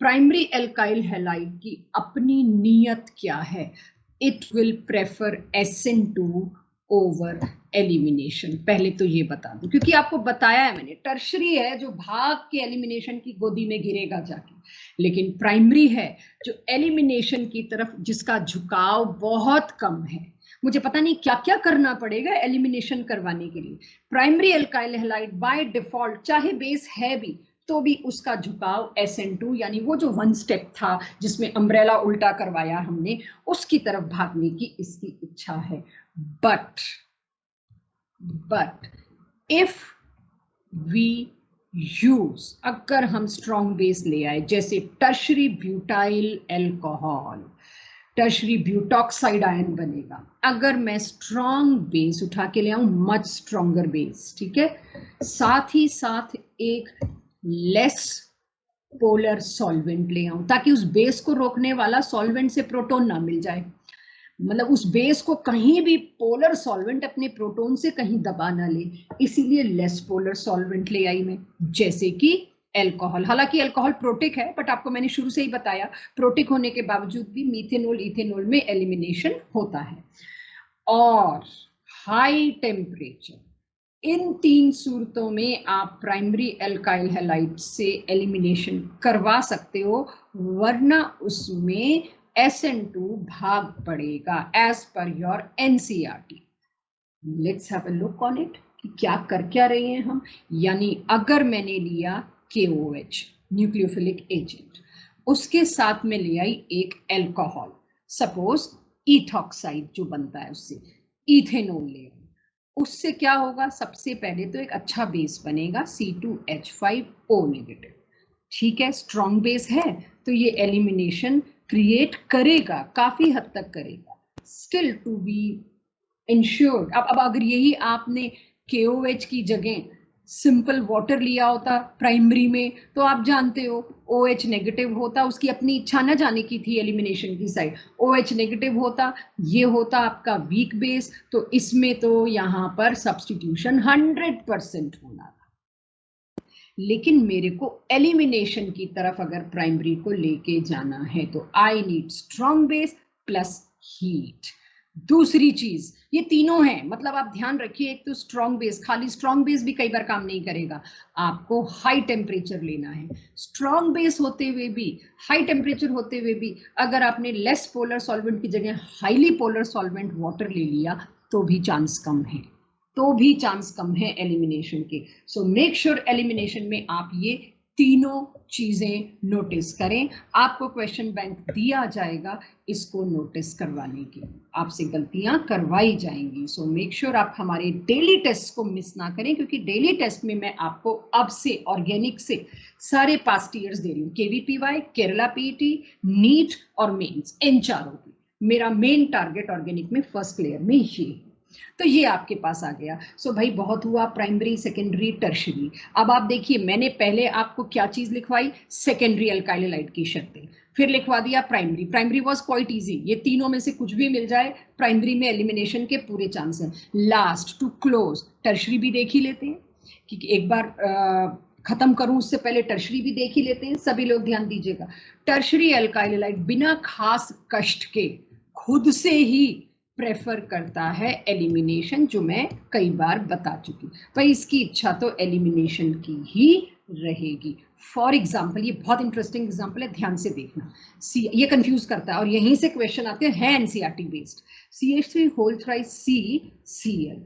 Primary alkyl halide की अपनी नियत क्या है? It will prefer SN2 over elimination. पहले तो ये बता दूं, क्योंकि आपको बताया है मैंने, टर्शरी है जो भाग के एलिमिनेशन की गोदी में गिरेगा जाके, लेकिन प्राइमरी है जो एलिमिनेशन की तरफ, जिसका झुकाव बहुत कम है। मुझे पता नहीं क्या क्या करना पड़ेगा एलिमिनेशन करवाने के लिए। Primary alkyl halide by default, चाहे बेस है भी तो भी उसका झुकाव SN2, यानी वो जो 1 स्टेप था जिसमें अम्ब्रेला उल्टा करवाया हमने, उसकी तरफ भागने की इसकी इच्छा है। बट इफ वी यूज, अगर हम स्ट्रॉन्ग बेस ले आए, जैसे tertiary butyl alcohol, tertiary butoxide ion बनेगा, अगर मैं स्ट्रॉन्ग बेस उठा के ले आऊं, मच स्ट्रॉन्गर बेस, ठीक है, साथ ही साथ एक लेस पोलर सॉल्वेंट ले आऊं, ताकि उस बेस को रोकने वाला सॉल्वेंट से प्रोटॉन ना मिल जाए, मतलब उस बेस को कहीं भी पोलर सॉल्वेंट अपने प्रोटॉन से कहीं दबा ना ले, इसीलिए लेस पोलर सॉल्वेंट ले आई मैं, जैसे कि एल्कोहल। हालांकि एल्कोहल प्रोटिक है, बट आपको मैंने शुरू से ही बताया, प्रोटिक होने के बावजूद भी मीथेनॉल इथेनॉल में एलिमिनेशन होता है। और हाई टेम्परेचर, इन 3 सूरतों में आप प्राइमरी एल्काइल हैलाइड से एलिमिनेशन करवा सकते हो, वरना उसमें SN2 भाग पड़ेगा as per your NCERT। Let's have a look on it कि क्या कर क्या रहे हैं हम। यानी अगर मैंने लिया KOH न्यूक्लियोफिलिक एजेंट, उसके साथ में ले आई एक एल्कोहल, सपोज इथॉक्साइड जो बनता है उससे, इथेनॉल ले आई, उससे क्या होगा? सबसे पहले तो एक अच्छा बेस बनेगा C2H5O नेगेटिव, ठीक है, स्ट्रॉन्ग बेस है तो ये एलिमिनेशन क्रिएट करेगा, काफी हद तक करेगा, स्टिल टू बी इंश्योर्ड। अब अगर यही आपने KOH की जगह सिंपल वाटर लिया होता प्राइमरी में, तो आप जानते हो OH नेगेटिव होता, उसकी अपनी इच्छा न जाने की थी एलिमिनेशन की साइड, OH नेगेटिव होता, ये होता आपका वीक बेस, तो इसमें तो यहाँ पर सब्स्टिट्यूशन 100% होना था। लेकिन मेरे को एलिमिनेशन की तरफ अगर प्राइमरी को लेके जाना है तो I need strong base plus heat. दूसरी चीज, ये तीनों हैं, मतलब आप ध्यान रखिए, एक तो स्ट्रॉन्ग बेस, खाली स्ट्रॉन्ग बेस भी कई बार काम नहीं करेगा, आपको हाई टेम्परेचर लेना है। स्ट्रॉन्ग बेस होते हुए भी, हाई टेम्परेचर होते हुए भी, अगर आपने लेस पोलर सॉल्वेंट की जगह हाईली पोलर सॉल्वेंट वाटर ले लिया तो भी चांस कम है, तो भी चांस कम है एलिमिनेशन के। सो मेक श्योर एलिमिनेशन में आप ये तीनों चीजें नोटिस करें। आपको क्वेश्चन बैंक दिया जाएगा इसको नोटिस करवाने की, आपसे गलतियां करवाई जाएंगी। सो मेक श्योर आप हमारे डेली टेस्ट को मिस ना करें, क्योंकि डेली टेस्ट में मैं आपको अब से ऑर्गेनिक से सारे पास्ट ईयर्स दे रही हूँ, KVPY, केरला PET, नीट और मेंस, इन चारों की मेरा मेन टारगेट ऑर्गेनिक में फर्स्ट लेयर में ये। तो ये आपके पास आ गया। सो भाई बहुत हुआ प्राइमरी, सेकेंडरी, टर्शरी। अब आप देखिए, मैंने पहले आपको क्या चीज लिखवाई, सेकेंडरी अल्काइल हैलाइड की शर्तें, फिर लिखवा दिया primary. Primary was quite easy, ये तीनों में से कुछ भी मिल जाए प्राइमरी में एलिमिनेशन के पूरे चांस हैं। लास्ट टू क्लोज टर्शरी भी देख ही लेते हैं, क्योंकि एक बार खत्म करूं उससे पहले टर्शरी भी देख ही लेते हैं। सभी लोग ध्यान दीजिएगा, टर्शरी अल्काइल हैलाइड बिना खास कष्ट के खुद से ही प्रेफर करता है एलिमिनेशन, जो मैं कई बार बता चुकी। भाई इसकी इच्छा तो एलिमिनेशन की ही रहेगी। फॉर एग्जाम्पल, ये बहुत इंटरेस्टिंग एग्जाम्पल है, ध्यान से देखना, ये कंफ्यूज करता है और यहीं से क्वेश्चन आते हैं NCERT based. CH3 whole thrice CCl,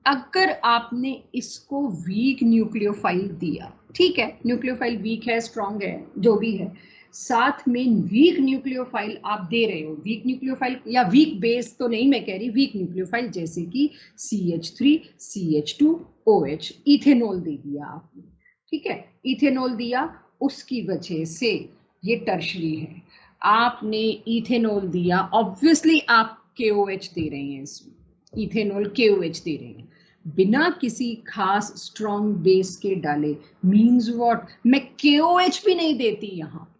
अगर आपने इसको वीक न्यूक्लियोफाइल दिया, ठीक है, न्यूक्लियोफाइल वीक है, स्ट्रॉन्ग है, जो भी है, साथ में वीक न्यूक्लियोफाइल आप दे रहे हो, वीक न्यूक्लियोफाइल या वीक बेस तो नहीं मैं कह रही, वीक न्यूक्लियोफाइल जैसे कि CH3 CH2OH, इथेनॉल दे दिया आपने, ठीक है, इथेनॉल दिया, उसकी वजह से ये टर्शरी है। आपने इथेनॉल दिया, ऑब्वियसली आप KOH दे रहे हैं, इसमें इथेनॉल KOH दे रहे हैं बिना किसी खास स्ट्रॉन्ग बेस के डाले। मीन्स व्हाट, मैं KOH भी नहीं देती, यहां पर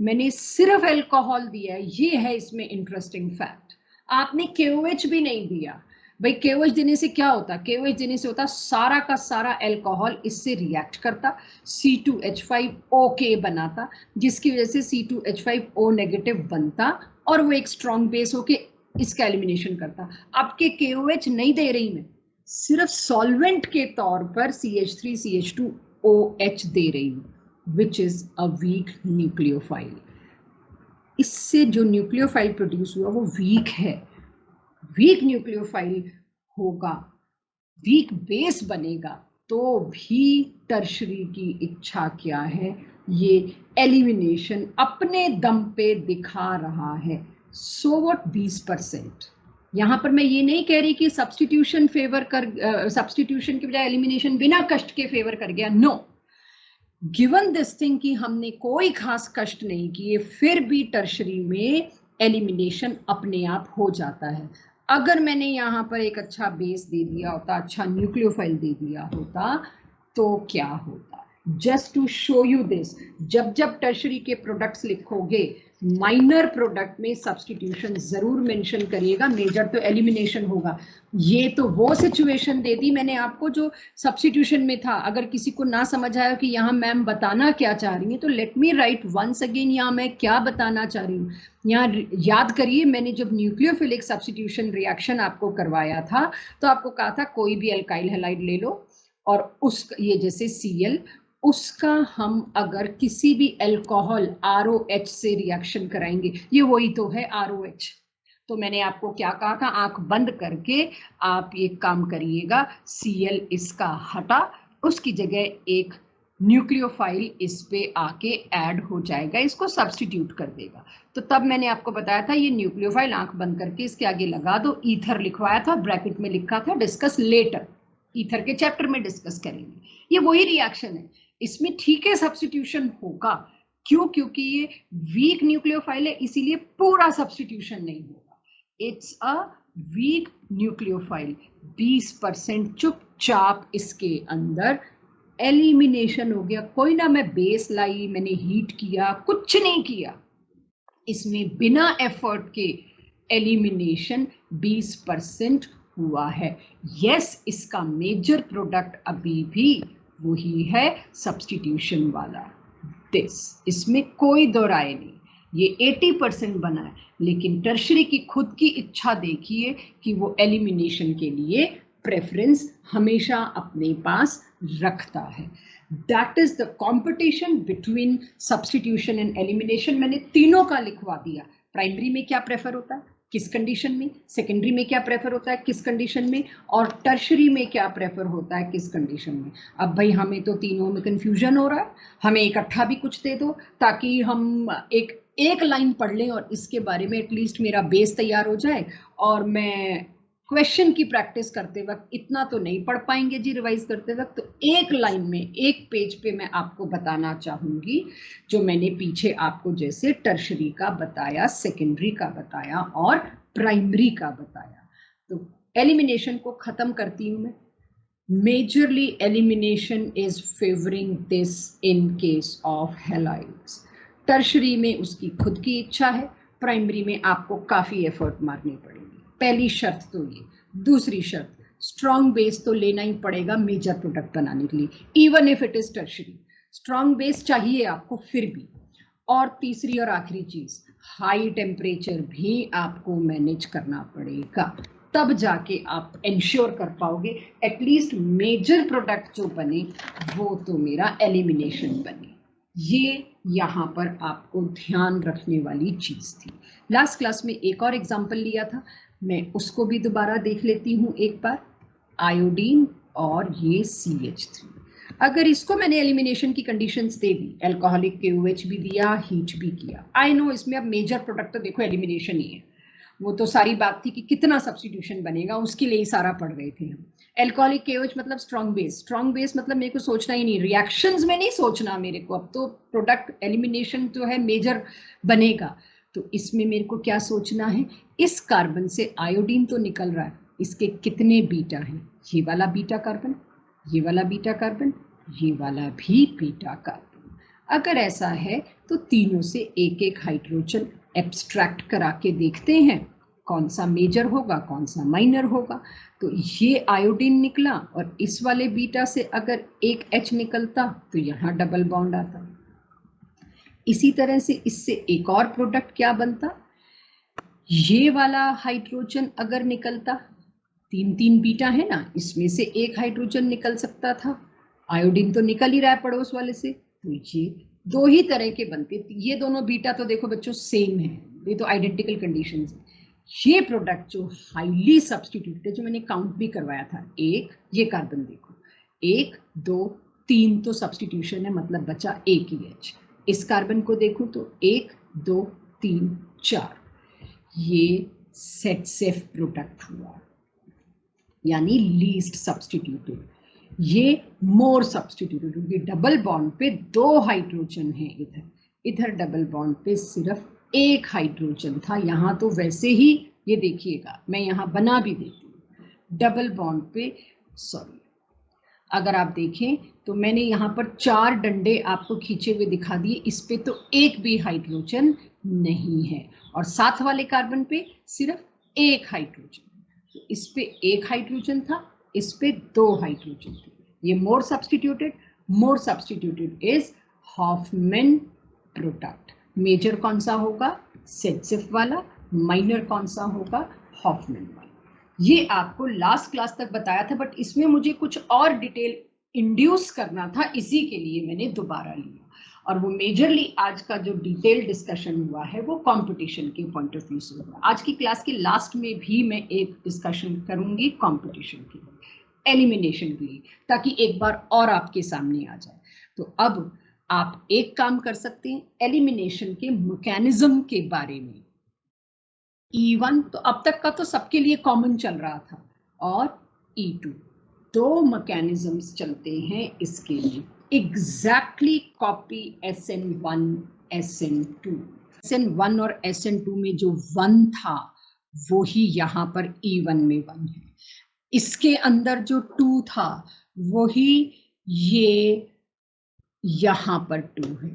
मैंने सिर्फ अल्कोहल दिया है। ये है इसमें इंटरेस्टिंग फैक्ट, आपने KOH भी नहीं दिया। भाई KOH देने से क्या होता, KOH देने से होता सारा का सारा अल्कोहल इससे रिएक्ट करता, C2H5O बनाता, जिसकी वजह से C2H5O नेगेटिव बनता और वो एक स्ट्रॉन्ग बेस होके इसका एलिमिनेशन करता। आपके KOH नहीं दे रही मैं, सिर्फ सॉल्वेंट के तौर पर CH3 CH2OH दे रही हूं, which is a weak nucleophile. इससे जो न्यूक्लियोफाइल प्रोड्यूस हुआ वो वीक है, वीक न्यूक्लियोफाइल होगा, वीक बेस बनेगा, तो भी टर्शरी की इच्छा क्या है, ये एलिमिनेशन अपने दम पे दिखा रहा है। So what 20%। यहां पर मैं ये नहीं कह रही कि सब्स्टिट्यूशन फेवर कर, सब्स्टिट्यूशन के बजाय एलिमिनेशन बिना कष्ट के फेवर कर गया, नो, गिवन दिस थिंग कि हमने कोई खास कष्ट नहीं किए, फिर भी टर्शरी में एलिमिनेशन अपने आप हो जाता है। अगर मैंने यहाँ पर एक अच्छा बेस दे दिया होता, अच्छा न्यूक्लियोफाइल दे दिया होता, तो क्या होता। Just to show you this, जब जब टर्शरी के प्रोडक्ट्स लिखोगे, माइनर प्रोडक्ट में सब्स्टिट्यूशन जरूर मेंशन करिएगा, मेजर तो एलिमिनेशन होगा। ये तो वो सिचुएशन दे दी मैंने आपको जो सब्स्टिट्यूशन में था। अगर किसी को ना समझ आया कि यहाँ मैम बताना क्या चाह रही है, तो let me write once again, यहाँ मैं क्या बताना चाह रही हूँ। यहाँ याद करिए, मैंने जब न्यूक्लियोफिलिक सब्स्टिट्यूशन रिएक्शन आपको करवाया था, तो आपको कहा था कोई भी अल्काइल हैलाइड ले लो और उस ये जैसे Cl, उसका हम अगर किसी भी अल्कोहल ROH से रिएक्शन कराएंगे, ये वही तो है ROH। तो मैंने आपको क्या कहा था, आंख बंद करके आप ये काम करिएगा, Cl इसका हटा, उसकी जगह एक न्यूक्लियोफाइल इस पे आके ऐड हो जाएगा, इसको सब्स्टिट्यूट कर देगा। तो तब मैंने आपको बताया था ये न्यूक्लियोफाइल आंख बंद करके इसके आगे लगा दो, ईथर लिखवाया था, ब्रैकेट में लिखा था डिस्कस लेटर, ईथर के चैप्टर में डिस्कस करेंगे। ये वही रिएक्शन है, इसमें ठीक है सब्स्टिट्यूशन होगा, क्यों? क्योंकि ये वीक न्यूक्लियोफाइल है, इसीलिए पूरा सब्स्टिट्यूशन नहीं होगा। It's a weak nucleophile. 20% चुपचाप इसके अंदर एलिमिनेशन हो गया। कोई ना मैं बेस लाई, मैंने हीट किया, कुछ नहीं किया, इसमें बिना एफर्ट के एलिमिनेशन 20% हुआ है। यस, इसका मेजर प्रोडक्ट अभी भी वही है सब्स्टिट्यूशन वाला दिस, इसमें कोई दो राय नहीं। ये 80% बना है, लेकिन टर्शरी की खुद की इच्छा देखिए कि वो एलिमिनेशन के लिए प्रेफरेंस हमेशा अपने पास रखता है। That is the competition between substitution and elimination. मैंने तीनों का लिखवा दिया। प्राइमरी में क्या प्रेफर होता है, किस कंडीशन में, सेकेंडरी में क्या प्रेफर होता है, किस कंडीशन में, और टर्शरी में क्या प्रेफर होता है, किस कंडीशन में। अब भाई हमें तो तीनों में कंफ्यूजन हो रहा है, हमें इकट्ठा भी कुछ दे दो ताकि हम एक लाइन पढ़ लें और इसके बारे में एटलीस्ट मेरा बेस तैयार हो जाए, और मैं क्वेश्चन की प्रैक्टिस करते वक्त इतना तो नहीं पढ़ पाएंगे जी रिवाइज करते वक्त। तो एक लाइन में, एक पेज पे मैं आपको बताना चाहूंगी जो मैंने पीछे आपको जैसे टर्शरी का बताया, सेकेंडरी का बताया और प्राइमरी का बताया। तो एलिमिनेशन को खत्म करती हूं मैं। Majorly elimination is favouring this in case of halides. Tertiary में उसकी खुद की इच्छा है, प्राइमरी में आपको काफी एफर्ट मारनी पड़ेगी। पहली शर्त तो ये। दूसरी शर्त, स्ट्रॉन्ग बेस तो लेना ही पड़ेगा मेजर प्रोडक्ट बनाने के लिए, even if it is tertiary. Strong base चाहिए आपको फिर भी। और तीसरी और आखिरी चीज, हाई टेम्परेचर भी आपको मैनेज करना पड़ेगा, तब जाके आप इंश्योर कर पाओगे एटलीस्ट मेजर प्रोडक्ट जो बने वो तो मेरा एलिमिनेशन बने। ये यहाँ पर आपको ध्यान रखने वाली चीज थी। लास्ट क्लास में एक और एग्जाम्पल लिया था, मैं उसको भी दोबारा देख लेती हूँ एक बार। आयोडीन और ये CH3, अगर इसको मैंने एलिमिनेशन की कंडीशंस दे दी, अल्कोहलिक KOH भी दिया, हीट भी किया, आई नो इसमें अब मेजर प्रोडक्ट तो देखो एलिमिनेशन ही है, वो तो सारी बात थी कि कितना सब्स्टिट्यूशन बनेगा उसके लिए ही सारा पढ़ रहे थे हम। अल्कोहलिक KOH मतलब स्ट्रॉन्ग बेस, स्ट्रॉन्ग बेस मतलब मेरे को सोचना ही नहीं, रिएक्शंस में नहीं सोचना मेरे को, अब तो प्रोडक्ट एलिमिनेशन तो है मेजर बनेगा। तो इसमें मेरे को क्या सोचना है, इस कार्बन से आयोडीन तो निकल रहा है, इसके कितने बीटा हैं, ये वाला बीटा कार्बन, ये वाला बीटा कार्बन, ये वाला भी बीटा कार्बन। अगर ऐसा है तो तीनों से एक एक हाइड्रोजन एब्स्ट्रैक्ट करा के देखते हैं कौन सा मेजर होगा कौन सा माइनर होगा। तो ये आयोडीन निकला, और इस वाले बीटा से अगर एक H निकलता तो यहाँ डबल बॉन्ड आता। इसी तरह से इससे एक और प्रोडक्ट क्या बनता, ये वाला हाइड्रोजन अगर निकलता, तीन तीन बीटा है ना, इसमें से एक हाइड्रोजन निकल सकता था, आयोडीन तो निकल ही रहा है पड़ोस वाले से, तो ये दो ही तरह के बनते। ये दोनों बीटा तो देखो बच्चों सेम है, ये तो आइडेंटिकल कंडीशंस है। ये प्रोडक्ट जो हाईली सब्स्टिट्यूटेड, जो मैंने काउंट भी करवाया था, एक ये कार्बन देखो, 1 2 3 तो सब्स्टिट्यूशन है, मतलब बचा एक ही H। इस कार्बन को देखो तो 1 2 3 4, ये सेट सेफ प्रोडक्ट हुआ, यानी लीस्ट सब्स्टिट्यूटेड। ये मोर सब्स्टिट्यूटेड, क्योंकि डबल बॉन्ड पे 2 हाइड्रोजन है, इधर डबल बॉन्ड पे सिर्फ एक हाइड्रोजन था। यहाँ तो वैसे ही ये देखिएगा, मैं यहाँ बना भी देती हूँ, डबल बॉन्ड पे, सॉरी, अगर आप देखें तो मैंने यहाँ पर 4 डंडे आपको खींचे हुए दिखा दिए, इस पे तो एक भी हाइड्रोजन नहीं है, और साथ वाले कार्बन पे सिर्फ एक हाइड्रोजन। तो इस पे एक हाइड्रोजन था, इस पे 2 हाइड्रोजन थे। ये more substituted is Hofmann product. Major कौन सा होगा, सेट-सेफ वाला, माइनर कौन सा होगा, हॉफमैन वाला। ये आपको लास्ट क्लास तक बताया था, बट इसमें मुझे कुछ और डिटेल इंड्यूस करना था, इसी के लिए मैंने दोबारा लिया। और वो मेजरली आज का जो डिटेल डिस्कशन हुआ है वो कंपटीशन के पॉइंट ऑफ व्यू से हुआ। आज की क्लास के लास्ट में भी मैं एक डिस्कशन करूंगी कंपटीशन के लिए, एलिमिनेशन के लिए, ताकि एक बार और आपके सामने आ जाए। तो अब आप एक काम कर सकते हैं, एलिमिनेशन के मैकेनिज्म के बारे में। E1 तो अब तक का तो सबके लिए कॉमन चल रहा था, और E2, 2 मैकेनिज्म्स चलते हैं इसके लिए। Exactly copy SN1 SN2। SN1 और SN2 में जो 1 था वो ही यहाँ पर E1 में 1 है, इसके अंदर जो 2 था वही ये यहाँ पर 2 है।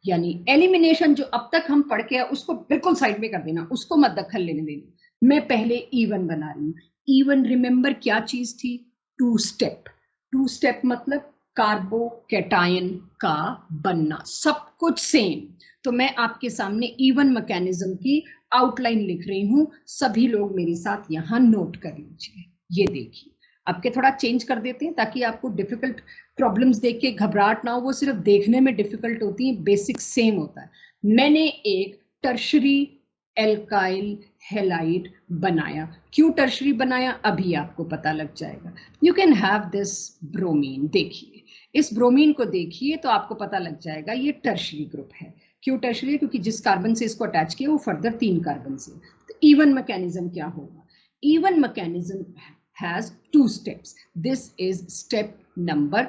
यानी एलिमिनेशन जो अब तक हम पढ़ के उसको बिल्कुल साइड में कर देना, उसको मत दखल लेने देना। मैं पहले E1 बना रही हूँ। E1 रिमेंबर क्या चीज थी? 2 स्टेप। 2 स्टेप मतलब कार्बोकैटायन का बनना, सब कुछ सेम। तो मैं आपके सामने E1 मैकेनिज्म की आउटलाइन लिख रही हूँ, सभी लोग मेरे साथ यहाँ नोट कर लीजिए। ये देखिए, आपके थोड़ा चेंज कर देते हैं ताकि आपको डिफिकल्ट प्रॉब्लम्स देख के घबराहट ना हो, वो सिर्फ देखने में डिफिकल्ट होती है, बेसिक सेम होता है। मैंने एक टर्शरी एल्काइल हैलाइड बनाया। क्यों टर्शरी बनाया अभी आपको पता लग जाएगा। You can have this bromine. देखिए इस ब्रोमीन को देखिए तो आपको पता लग जाएगा ये टर्शरी ग्रुप है। क्यों टर्शरी? क्योंकि जिस कार्बन से इसको अटैच किया वो फर्दर 3 कार्बन से। तो E1 मैकेनिज्म क्या होगा? E1 mechanism has 2 steps. This is step number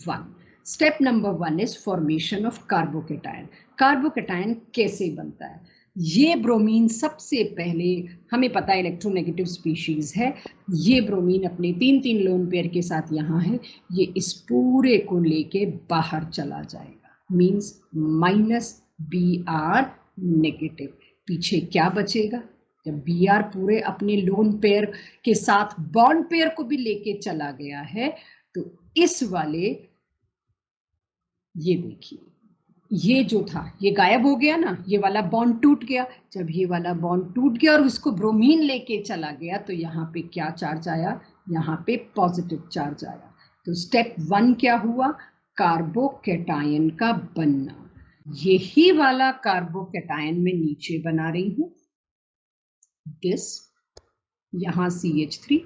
1. Step number 1 is formation of carbocation. Carbocation कैसे बनता है? ये ब्रोमीन सबसे पहले, हमें पता है इलेक्ट्रोनेगेटिव स्पीशीज है, ये ब्रोमीन अपने 3-3 लोन पेयर के साथ यहाँ है, ये इस पूरे को लेके बाहर चला जाएगा, मीन्स -Br नेगेटिव। पीछे क्या बचेगा? जब Br पूरे अपने लोन पेयर के साथ बॉन्ड पेयर को भी लेके चला गया है तो इस वाले, ये देखिए ये जो था ये गायब हो गया ना, ये वाला बॉन्ड टूट गया। जब ये वाला बॉन्ड टूट गया और उसको ब्रोमीन लेके चला गया तो यहाँ पे क्या चार्ज आया? यहाँ पे पॉजिटिव चार्ज आया। तो स्टेप 1 क्या हुआ? कार्बोकैटायन का बनना। यही वाला कार्बोकैटायन में नीचे बना रही हूं, दिस, यहाँ CH3,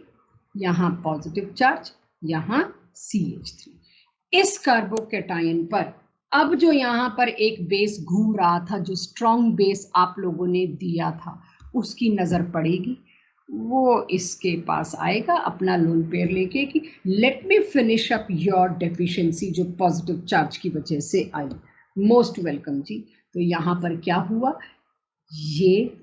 यहाँ पॉजिटिव चार्ज, यहाँ CH3। इस कार्बोकैटायन पर अब जो यहाँ पर एक बेस घूम रहा था, जो स्ट्रॉन्ग बेस आप लोगों ने दिया था, उसकी नजर पड़ेगी, वो इसके पास आएगा अपना लोन पेयर लेके कि let me finish up your deficiency जो पॉजिटिव चार्ज की वजह से आई। मोस्ट वेलकम जी। तो यहाँ पर क्या हुआ? ये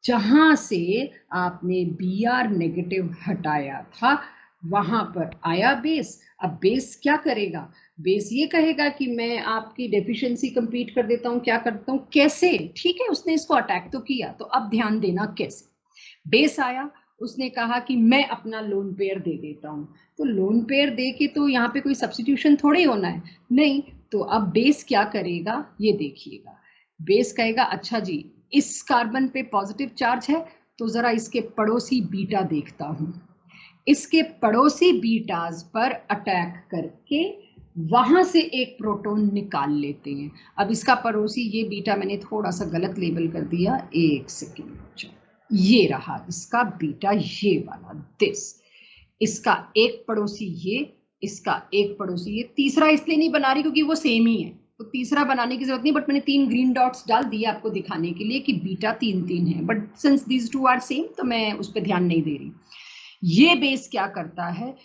जहां से आपने Br नेगेटिव हटाया था वहां पर आया बेस। अब बेस क्या करेगा? बेस ये कहेगा कि मैं आपकी डेफिशिएंसी कंप्लीट कर देता हूं। क्या करता हूं? कैसे? ठीक है, उसने इसको अटैक तो किया, तो अब ध्यान देना कैसे। बेस आया, उसने कहा कि मैं अपना लोन पेयर दे देता हूं। तो लोन पेयर दे के तो यहाँ पे कोई सब्स्टिट्यूशन थोड़ी होना है, नहीं। तो अब बेस क्या करेगा ये देखिएगा। बेस कहेगा अच्छा जी, इस कार्बन पे पॉजिटिव चार्ज है तो जरा इसके पड़ोसी बीटा देखता हूं। इसके पड़ोसी बीटाज पर अटैक करके वहां से एक प्रोटॉन निकाल लेते हैं। अब इसका पड़ोसी ये बीटा मैंने थोड़ा सा गलत लेबल कर दिया, एक सेकेंड। ये रहा इसका बीटा, ये वाला दिस। इसका एक पड़ोसी ये, इसका एक पड़ोसी ये। तीसरा इसलिए नहीं बना रही क्योंकि वो सेम ही है, तो तीसरा बनाने की जरूरत नहीं, बट मैंने 3 ग्रीन डॉट्स डाल दिए आपको दिखाने के लिए कि बीटा 3-3 है, but since these 2 are same तो मैं उस पर ध्यान नहीं दे रही। ये बेस क्या करता है?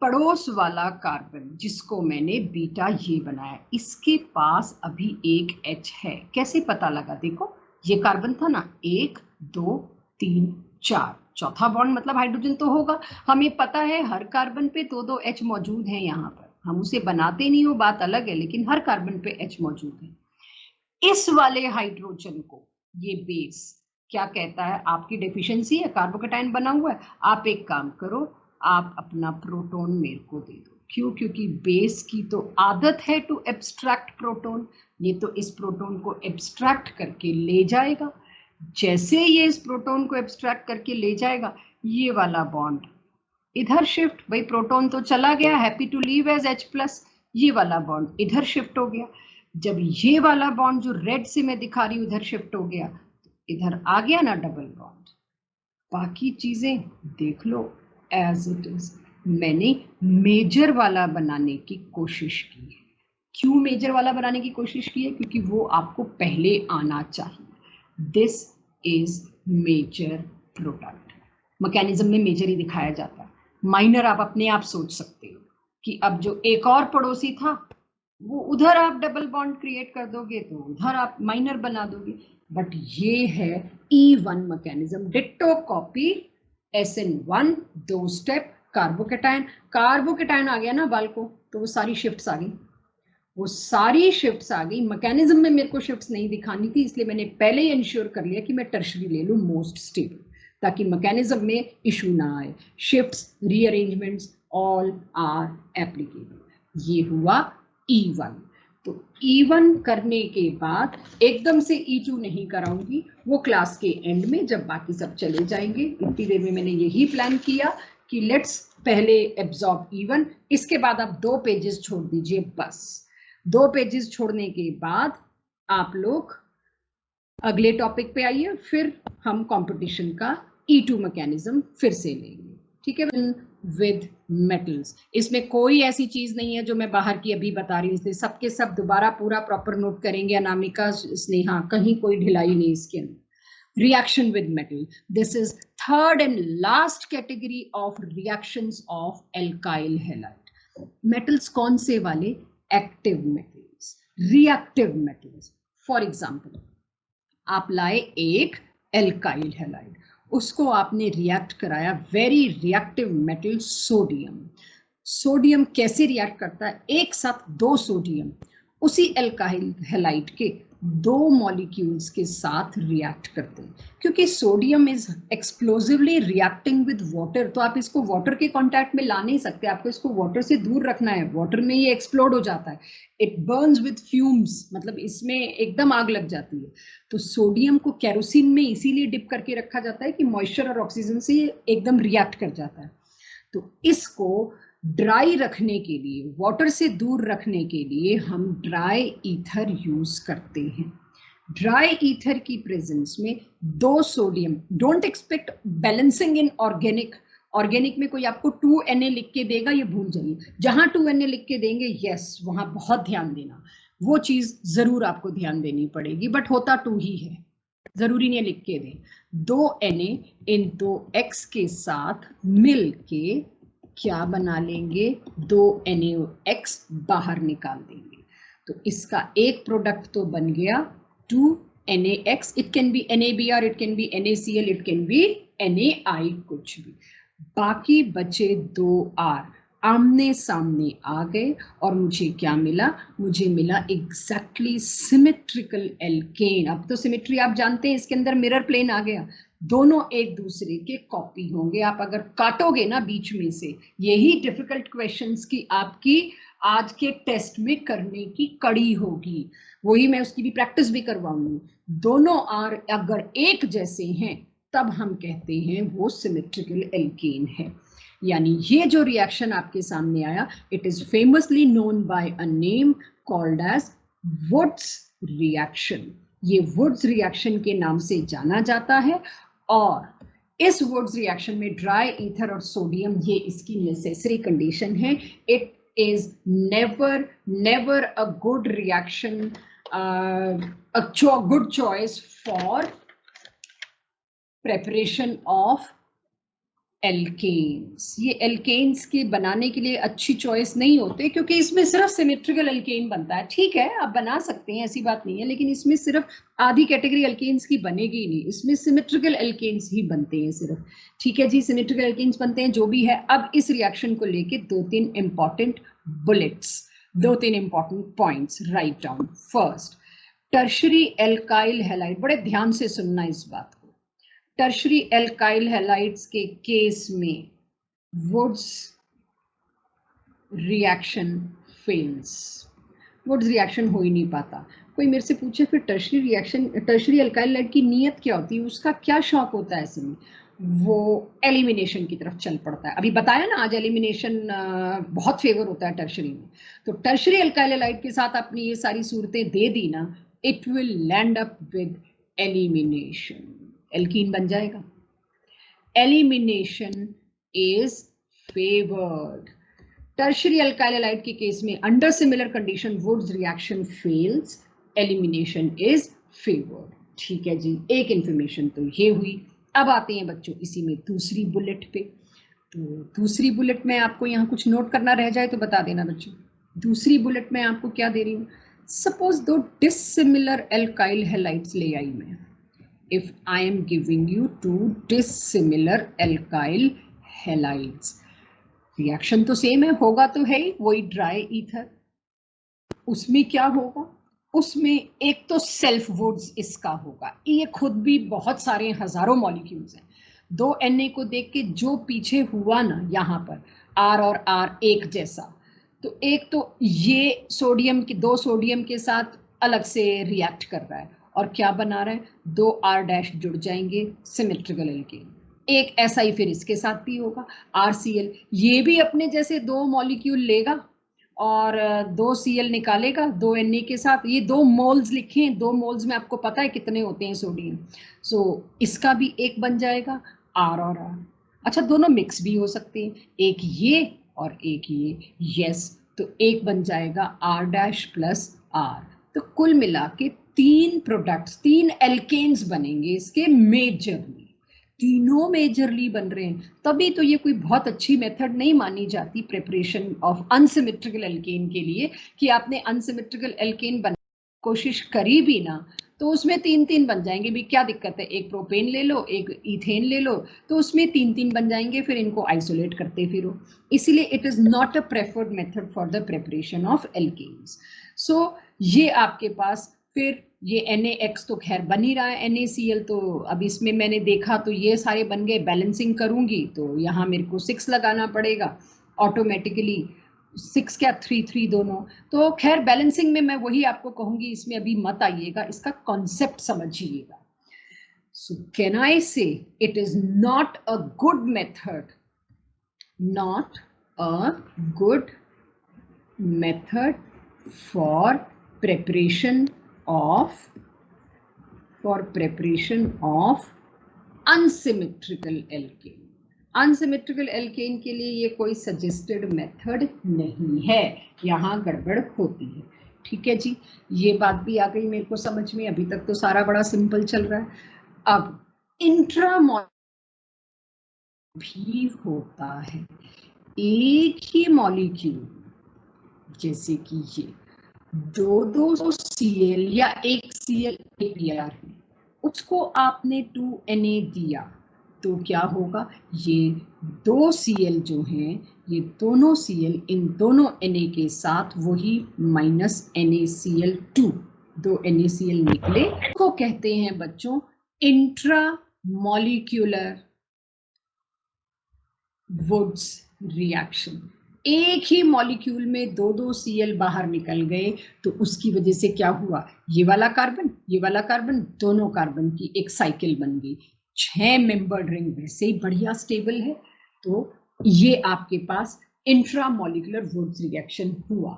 पड़ोस वाला कार्बन जिसको मैंने बीटा ये बनाया, इसके पास अभी एक H है। कैसे पता लगा? देखो ये कार्बन था ना, 1 2 3 4, चौथा बॉन्ड मतलब हाइड्रोजन तो होगा। हमें पता है हर कार्बन पे 2-2 H मौजूद है। यहाँ पर हम उसे बनाते नहीं हो, बात अलग है, लेकिन हर कार्बन पे H मौजूद है। इस वाले हाइड्रोजन को ये बेस क्या कहता है? आपकी डेफिशिएंसी है, कार्बोकैटायन बना हुआ है, आप एक काम करो, आप अपना प्रोटॉन मेरे को दे दो। क्यों? क्योंकि बेस की तो आदत है टू एब्स्ट्रैक्ट प्रोटॉन। ये तो इस प्रोटॉन को एब्स्ट्रैक्ट करके ले जाएगा। जैसे ये इस प्रोटॉन को एब्स्ट्रैक्ट करके ले जाएगा, ये वाला बॉन्ड इधर शिफ्ट, भाई प्रोटॉन तो चला गया, happy to leave as H+, ये वाला बॉन्ड इधर शिफ्ट हो गया। जब ये वाला बॉन्ड जो रेड से मैं दिखा रही हूं उधर शिफ्ट हो गया, इधर आ गया ना डबल बॉन्ड। बाकी चीजें देख लो एज इट इज। मैंने मेजर वाला बनाने की कोशिश की है। क्यों मेजर वाला बनाने की कोशिश की है? क्योंकि वो आपको पहले आना चाहिए। This is major product. Mechanism में मेजर ही दिखाया जाता है, माइनर आप अपने आप सोच सकते हो कि अब जो एक और पड़ोसी था वो उधर आप डबल बॉन्ड क्रिएट कर दोगे तो उधर आप माइनर बना दोगे, बट ये है E1 mechanism. Ditto copy SN1, 2 step carbocation आ गया ना बाल को, तो वो सारी शिफ्ट्स आ गई, वो सारी शिफ्ट्स आ गई। मैकेनिज्म में मेरे को शिफ्ट्स नहीं दिखानी थी, इसलिए मैंने पहले ही इंश्योर कर लिया कि मैं टर्शरी ले लूं मोस्ट स्टेबल, ताकि मैकेनिज्म में इशू ना आए। Shifts, rearrangements all are applicable. ये हुआ E1। तो E1 करने के बाद एकदम से E2 नहीं कराऊंगी, वो क्लास के एंड में जब बाकी सब चले जाएंगे। इतनी देर में मैंने यही प्लान किया कि लेट्स पहले एब्जॉर्ब E1, इसके बाद आप 2 पेजेस छोड़ दीजिए बस। 2 पेजेस छोड़ने के बाद आप लोग अगले टॉपिक पे आइए, फिर हम कंपटीशन का E2 मैकेनिज्म फिर से लेंगे, ठीक है। विद मेटल्स, इसमें कोई ऐसी चीज नहीं है जो मैं बाहर की अभी बता रही हूँ, इसलिए सबके सब दोबारा पूरा प्रॉपर नोट करेंगे। अनामिका, स्नेहा, कहीं कोई ढिलाई नहीं इसके अंदर। Reaction with metal, this is third and last category of reactions of alkyl halide. Metals कौन से वाले? Active metals, reactive metals. For example, आप लाए एक एल्काइल हैलाइड, उसको आपने रिएक्ट कराया very reactive metal sodium. Sodium कैसे रिएक्ट करता है? एक साथ 2 सोडियम उसी एल्काइल हैलाइड के 2 मॉलिक्यूल्स के साथ रिएक्ट करते हैं। क्योंकि sodium is explosively reacting with water, तो आप इसको वाटर के कांटेक्ट में ला नहीं सकते, आपको इसको वाटर से दूर रखना है। वाटर में ये एक्सप्लोड हो जाता है, इट बर्न्स विद फ्यूम्स, मतलब इसमें एकदम आग लग जाती है। तो सोडियम को केरोसिन में इसीलिए डिप करके रखा जाता है कि मॉइस्चर और ऑक्सीजन से एकदम रिएक्ट कर जाता है। तो इसको ड्राई रखने के लिए, वाटर से दूर रखने के लिए हम ड्राई ईथर यूज करते हैं। ड्राई ईथर की प्रेजेंस में 2 sodium, don't expect balancing in organic. Organic में कोई आपको 2Na लिख के देगा, ये भूल जाइए। जहां 2Na लिख के देंगे, यस, वहां बहुत ध्यान देना, वो चीज जरूर आपको ध्यान देनी पड़ेगी, बट होता 2 ही है, जरूरी नहीं लिख के दें। 2Na इन 2X के साथ मिल के क्या बना लेंगे? 2NaOX बाहर निकाल देंगे। तो इसका एक प्रोडक्ट तो बन गया 2NaX। It can B NaBr, it can B NaCl, it can B NaI, कुछ भी। बाकी बचे 2R आमने सामने आ गए और मुझे क्या मिला? मुझे मिला एग्जैक्टली सिमेट्रिकल एल्केन। अब तो सिमेट्री आप जानते हैं, इसके अंदर मिरर प्लेन आ गया, दोनों एक दूसरे के कॉपी होंगे। आप अगर काटोगे ना बीच में से, यही डिफिकल्ट क्वेश्चंस की आपकी आज के टेस्ट में करने की कड़ी होगी, वही मैं उसकी भी प्रैक्टिस भी करवाऊंगी। दोनों आर अगर एक जैसे हैं तब हम कहते हैं वो सिमेट्रिकल एल्केन है। यानी ये जो रिएक्शन आपके सामने आया, it is famously known by a name called as Wurtz reaction. ये वुड्स रिएक्शन के नाम से जाना जाता है, और इस वुड्स रिएक्शन में ड्राई ईथर और सोडियम, ये इसकी नेसेसरी कंडीशन है। It is never a good reaction, a good choice for preparation of alkanes. ये एल्केन्स के बनाने के लिए अच्छी चॉइस नहीं होते, क्योंकि इसमें सिर्फ सिमेट्रिकल एल्केन बनता है। ठीक है, आप बना सकते हैं, ऐसी बात नहीं है, लेकिन इसमें सिर्फ आधी कैटेगरी एल्केन्स की बनेगी ही नहीं, इसमें सिमेट्रिकल एल्केन्स ही बनते हैं सिर्फ। ठीक है जी, सिमेट्रिकल एल्केन्स बनते हैं, जो भी है। अब इस रिएक्शन को लेके 2-3 important bullets, 2-3 important points write down. First, tertiary alkyl halide, बड़े ध्यान से सुनना इस बात को। टर्शरी एल्काइल हैलाइड्स के केस में Wurtz reaction fails, Wurtz reaction हो ही नहीं पाता। कोई मेरे से पूछे फिर tertiary reaction, tertiary alkyl halide की नीयत क्या होती है, उसका क्या शौक होता है ऐसे में? वो एलिमिनेशन की तरफ चल पड़ता है। अभी बताया ना, आज एलिमिनेशन बहुत फेवर होता है टर्शरी में। तो टर्शरी एल्काइल हैलाइड के साथ आपने ये सारी सूरतें दे दी ना, it will land up with elimination, alkene बन जाएगा। Elimination is favoured. Tertiary alkyl halide के केस में under similar condition Wurtz reaction fails, elimination is favoured. ठीक है जी, एक इंफॉर्मेशन तो ये हुई। अब आते हैं बच्चों इसी में दूसरी बुलेट पे। तो दूसरी बुलेट में आपको यहाँ कुछ नोट करना रह जाए तो बता देना बच्चों। दूसरी बुलेट में आपको क्या दे रही हूँ, सपोज दो डिसिमिलर एल्काइल हैलाइड्स ले आई मैं. If I am giving you two dissimilar alkyl halides, reaction तो सेम है, होगा तो है ही, वही ड्राई ईथर. उसमें क्या होगा, उसमें एक तो सेल्फ वुड्स इसका होगा, ये खुद भी बहुत सारे हजारों मॉलिक्यूल्स हैं. दो Na को देख के जो पीछे हुआ ना यहाँ पर R और R एक जैसा, तो एक तो ये सोडियम के दो सोडियम के साथ अलग से रिएक्ट कर रहा है और क्या बना रहा है, दो R' जुड़ जाएंगे सिमेट्रिकल एल्केन. एक ऐसा ही फिर इसके साथ भी होगा RCl, ये भी अपने जैसे दो मॉलिक्यूल लेगा और दो Cl निकालेगा दो Na के साथ. ये दो मोल्स लिखे हैं, दो मोल्स में आपको पता है कितने होते हैं सोडियम. सो इसका भी एक बन जाएगा R और R. अच्छा, दोनों मिक्स भी हो सकते हैं, एक ये और एक ये. यस, तो एक बन जाएगा R' प्लस R. तो कुल मिला के तीन प्रोडक्ट्स, तीन एल्केन्स बनेंगे इसके मेजरली. तीनों मेजरली बन रहे हैं, तभी तो ये कोई बहुत अच्छी मेथड नहीं मानी जाती प्रिपरेशन ऑफ अनसिमेट्रिकल एल्केन के लिए, कि आपने अनसिमेट्रिकल एल्केन बनाने की कोशिश करी भी ना तो उसमें तीन तीन बन जाएंगे भी. क्या दिक्कत है, एक प्रोपेन ले लो, एक इथेन ले लो, तो उसमें तीन तीन बन जाएंगे, फिर इनको आइसोलेट करते फिरो. इसीलिए it is not a preferred method for the preparation of alkenes. So ये आपके पास फिर ये NaX तो खैर बन ही रहा है, NaCl तो अब इसमें मैंने देखा तो ये सारे बन गए. बैलेंसिंग करूंगी तो यहाँ मेरे को 6 लगाना पड़ेगा ऑटोमेटिकली. 6 क्या 3 दोनों. तो खैर बैलेंसिंग में मैं वही आपको कहूंगी, इसमें अभी मत आइएगा, इसका कॉन्सेप्ट समझिएगा. So can I say it is not a good method, not a good method for preparation of unsymmetrical alkane. Unsymmetrical alkane के लिए ये कोई सजेस्टेड मेथड नहीं है, यहाँ गड़बड़ होती है. ठीक है जी, ये बात भी आ गई मेरे को समझ में. अभी तक तो सारा बड़ा सिंपल चल रहा है. अब इंट्रामॉलिक्यूलर भी होता है, एक ही मॉलिक्यूल जैसे कि ये दो Cl या एक Cl एक Br है, उसको आपने 2Na दिया तो क्या होगा, ये दो Cl जो हैं, ये दोनों Cl इन दोनों Na के साथ वही माइनस NaCl2, दो NaCl निकले, को कहते हैं बच्चों इंट्रा मॉलिक्यूलर वुड्स रिएक्शन. एक ही मॉलिक्यूल में दो दो Cl बाहर निकल गए तो उसकी वजह से क्या हुआ, ये वाला कार्बन दोनों कार्बन की एक साइकिल बन गई. 6 मेंबर्ड रिंग वैसे ही बढ़िया स्टेबल है, तो ये आपके पास इंट्रामॉलिक्यूलर वुड्स रिएक्शन हुआ.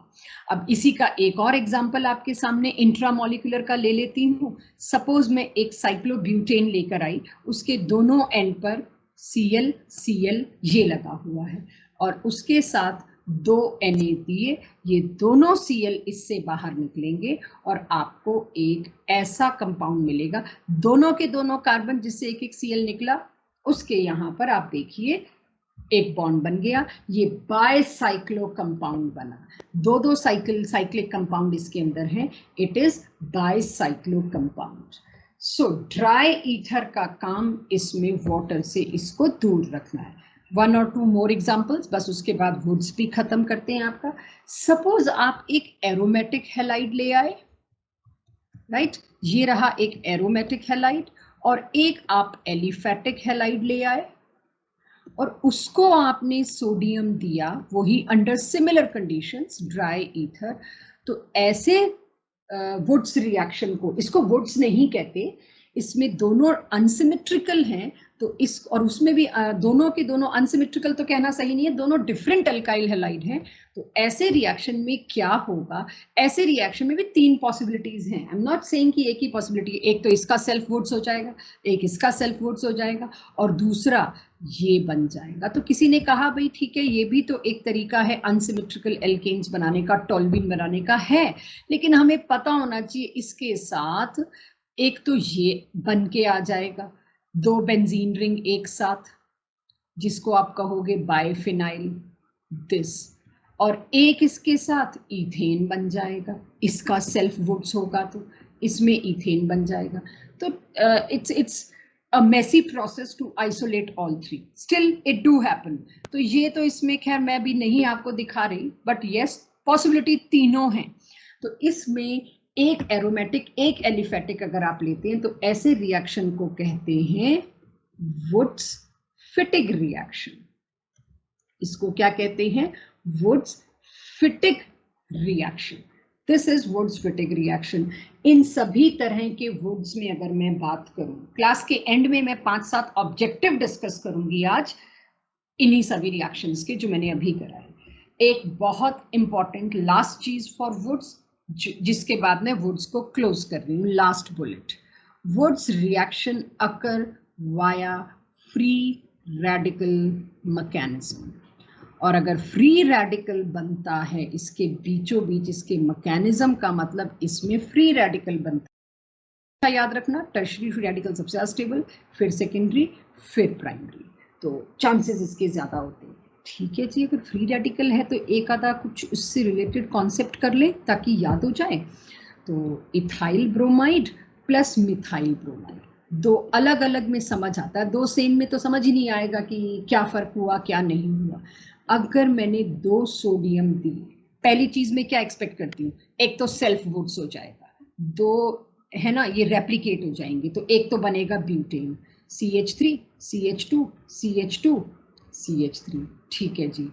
अब इसी का एक और एग्जांपल आपके सामने इंट्रामॉलिक्यूलर का ले लेती हूँ. सपोज मैं एक साइक्लोब्यूटेन लेकर आई, उसके दोनों एंड पर Cl ये लगा हुआ है और उसके साथ दो Na दिए, ये दोनों Cl इससे बाहर निकलेंगे और आपको एक ऐसा कंपाउंड मिलेगा. दोनों के दोनों कार्बन जिससे एक एक Cl निकला, उसके यहाँ पर आप देखिए एक बॉन्ड बन गया, ये बायसाइक्लो कंपाउंड बना. दो साइक्लिक कंपाउंड इसके अंदर है, it is bicyclo compound. So dry ether का काम इसमें वाटर से इसको दूर रखना है. 1 और 2 मोर एग्जांपल्स, बस उसके बाद वुड्स भी खत्म करते हैं आपका. सपोज आप एक एरोमेटिक हैलाइड ले आए, राइट, ये रहा एक एरोमेटिक हैलाइड, और एक आप एलिफेटिक हैलाइड ले आए और उसको आपने सोडियम दिया, वही under similar conditions dry ether. तो ऐसे वुड्स रिएक्शन को, इसको वुड्स नहीं कहते, इसमें दोनों अनसिमेट्रिकल हैं, तो इस और उसमें भी दोनों के दोनों अनसिमेट्रिकल तो कहना सही नहीं है, दोनों डिफरेंट अल्काइल हैलाइड हैं. तो ऐसे रिएक्शन में क्या होगा, ऐसे रिएक्शन में भी 3 पॉसिबिलिटीज हैं. आई एम नॉट सेइंग कि एक ही पॉसिबिलिटी, एक तो इसका सेल्फ वुड्स हो जाएगा, एक इसका सेल्फ वुड्स हो जाएगा और दूसरा ये बन जाएगा. तो किसी ने कहा भाई ठीक है, ये भी तो एक तरीका है अनसिमेट्रिकल एल्केन्स बनाने का, टॉल्यूइन बनाने का है, लेकिन हमें पता होना चाहिए इसके साथ एक तो ये बन के आ जाएगा, 2 बेंजीन रिंग एक साथ, जिसको आप कहोगे बाइफिनाइल दिस. और एक इसके साथ इथेन बन जाएगा, इसका सेल्फ वुड्स होगा तो इसमें इथेन बन जाएगा। तो it's a messy process to isolate all three. Still it do happen. तो ये तो इसमें खैर मैं भी नहीं आपको दिखा रही, but yes possibility तीनों हैं। तो इसमें एक एरोमेटिक एक एलिफेटिक अगर आप लेते हैं तो ऐसे रिएक्शन को कहते हैं वुड्स फिटिग रिएक्शन। इसको क्या कहते हैं? Wurtz Fittig reaction. This is Wurtz Fittig reaction. इन सभी तरह के वुड्स में अगर मैं बात करूं, क्लास के एंड में मैं 5-7 ऑब्जेक्टिव डिस्कस करूंगी आज इन्हीं सभी रिएक्शंस के जो मैंने अभी कराए। एक बहुत इंपॉर्टेंट लास्ट चीज फॉर वुड्स, जिसके बाद मैं वुड्स को क्लोज कर रही हूँ, last bullet. Wurtz reaction occur via free radical mechanism. और अगर फ्री रेडिकल बनता है इसके बीचों बीच, इसके मैकेनिज्म का मतलब इसमें फ्री रेडिकल बनता है। याद रखना, टर्शरी फ्री रेडिकल सबसे ज्यादा स्टेबल, फिर सेकेंडरी, फिर प्राइमरी, तो चांसेस इसके ज्यादा होते हैं। ठीक है जी, अगर फ्री रेडिकल है तो एक आधा कुछ उससे रिलेटेड कॉन्सेप्ट कर ले ताकि याद हो जाए। तो ethyl bromide plus methyl bromide, दो अलग अलग में समझ आता है, दो सेम में तो समझ ही नहीं आएगा कि क्या फर्क हुआ क्या नहीं हुआ। अगर मैंने 2 सोडियम दी, पहली चीज में क्या एक्सपेक्ट करती हूँ, एक तो सेल्फ वुड्स हो जाएगा, दो है ना ये रेप्लिकेट हो जाएंगे, तो एक तो बनेगा butane, CH3 CH2 CH2 CH3। ठीक है जी,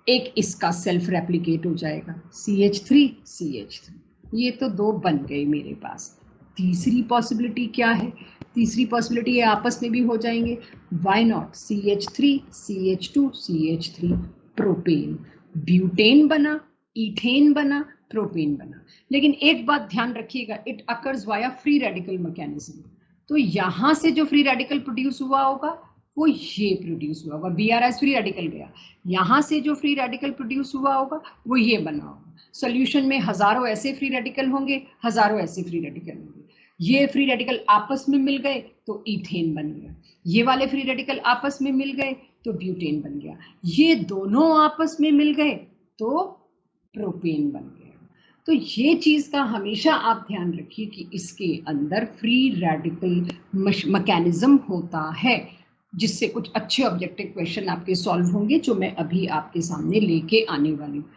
एक इसका सेल्फ रेप्लिकेट हो जाएगा CH3 CH3, ये तो 2 बन गए मेरे पास। तीसरी पॉसिबिलिटी क्या है? तीसरी पॉसिबिलिटी ये आपस में भी हो जाएंगे, why not, CH3 CH2 CH3 propane, butane बना, इथेन बना, प्रोपेन बना। लेकिन एक बात ध्यान रखिएगा, it occurs via free radical mechanism. तो यहां से जो फ्री रेडिकल प्रोड्यूस हुआ होगा वो ये प्रोड्यूस हुआ होगा, BRS फ्री रेडिकल गया, यहां से जो फ्री रेडिकल प्रोड्यूस हुआ होगा वो ये बना होगा। सोल्यूशन में हजारों ऐसे फ्री रेडिकल होंगे, हजारों ऐसे फ्री रेडिकल होंगे, ये फ्री रेडिकल आपस में मिल गए तो इथेन बन गया, ये वाले फ्री रेडिकल आपस में मिल गए तो ब्यूटेन बन गया, ये दोनों आपस में मिल गए तो प्रोपेन बन गया। तो ये चीज का हमेशा आप ध्यान रखिए कि इसके अंदर फ्री रेडिकल मैकेनिज्म होता है, जिससे कुछ अच्छे ऑब्जेक्टिव क्वेश्चन आपके सॉल्व होंगे, जो मैं अभी आपके सामने लेके आने वाली हूँ।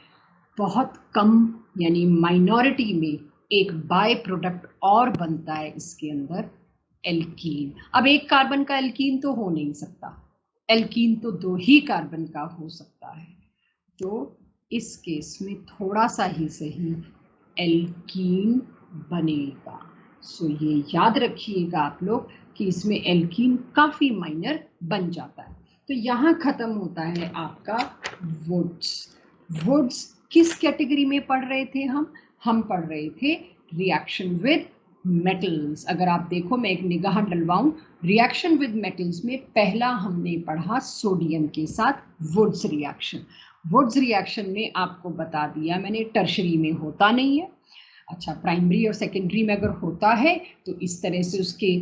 बहुत कम यानी माइनॉरिटी में एक बाय प्रोडक्ट और बनता है इसके अंदर, एल्कीन। अब एक कार्बन का एल्कीन तो हो नहीं सकता, एल्कीन तो 2 ही कार्बन का हो सकता है, तो इस केस में थोड़ा सा ही सही एल्कीन बनेगा। सो ये याद रखिएगा आप लोग कि इसमें एल्कीन काफी माइनर बन जाता है। तो यहाँ खत्म होता है आपका वुड्स। वुड्स किस कैटेगरी में पढ़ रहे थे हम पढ़ रहे थे रिएक्शन विद मेटल्स। अगर आप देखो, मैं एक निगाह डलवाऊं, रिएक्शन विद मेटल्स में पहला हमने पढ़ा सोडियम के साथ वुड्स रिएक्शन। वुड्स रिएक्शन में आपको बता दिया मैंने टर्शरी में होता नहीं है। अच्छा, प्राइमरी और सेकेंडरी में अगर होता है तो इस तरह से उसके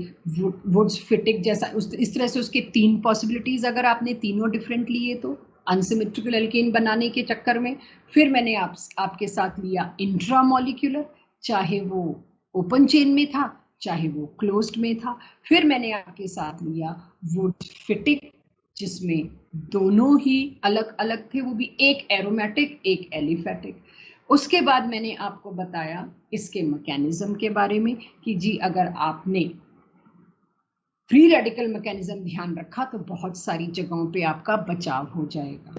वुड्स फिटिग जैसा, इस तरह से उसके 3 पॉसिबिलिटीज अगर आपने तीनों डिफरेंट लिए तो अनसिमेट्रिकल एल्केन बनाने के चक्कर में। फिर मैंने आपके साथ लिया इंट्रामोलिक्यूलर, चाहे वो ओपन चेन में था चाहे वो क्लोज्ड में था। फिर मैंने आपके साथ लिया वुड्स फिटिग, जिसमें दोनों ही अलग अलग थे, वो भी एक एरोमेटिक एक एलिफेटिक। उसके बाद मैंने आपको बताया इसके मैकेनिज्म के बारे में कि जी अगर आपने फ्री रेडिकल मैकेनिज्म ध्यान रखा तो बहुत सारी जगहों पे आपका बचाव हो जाएगा।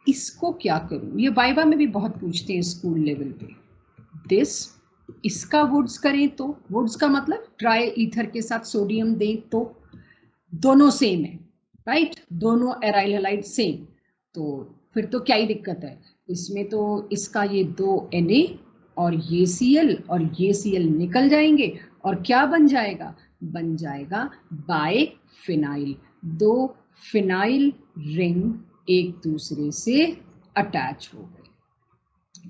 इसको क्या करूं, ये वाइवा में भी बहुत पूछते हैं स्कूल लेवल पे। दिस, इसका वुड्स करें तो, वुड्स का मतलब ट्राई ईथर के साथ सोडियम दें तो दोनों सेम है, राइट, दोनों एराइल हैलाइड सेम, तो फिर तो क्या ही दिक्कत है इसमें। तो इसका ये 2 Na और ये Cl और ये Cl निकल जाएंगे और क्या बन जाएगा, बन जाएगा बाय फिनाइल, 2 फिनाइल रिंग एक दूसरे से अटैच हो गए,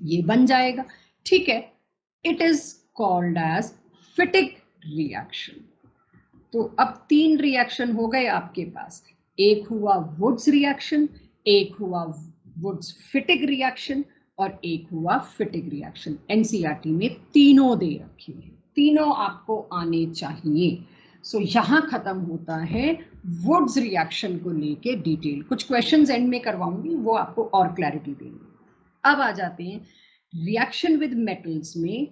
ये बन जाएगा। ठीक है, it is called as Fittig reaction. तो अब 3 रिएक्शन हो गए आपके पास, एक हुआ वुड्स रिएक्शन, एक हुआ वुड्स फिटिक रिएक्शन और एक हुआ फिटिक रिएक्शन। एनसीईआरटी में तीनों दे रखे हैं, तीनों आपको आने चाहिए। सो यहाँ खत्म होता है वुड्स रिएक्शन को लेके डिटेल। कुछ क्वेश्चंस एंड में करवाऊंगी, वो आपको और क्लैरिटी देंगे। अब आ जाते हैं रिएक्शन विद मेटल्स में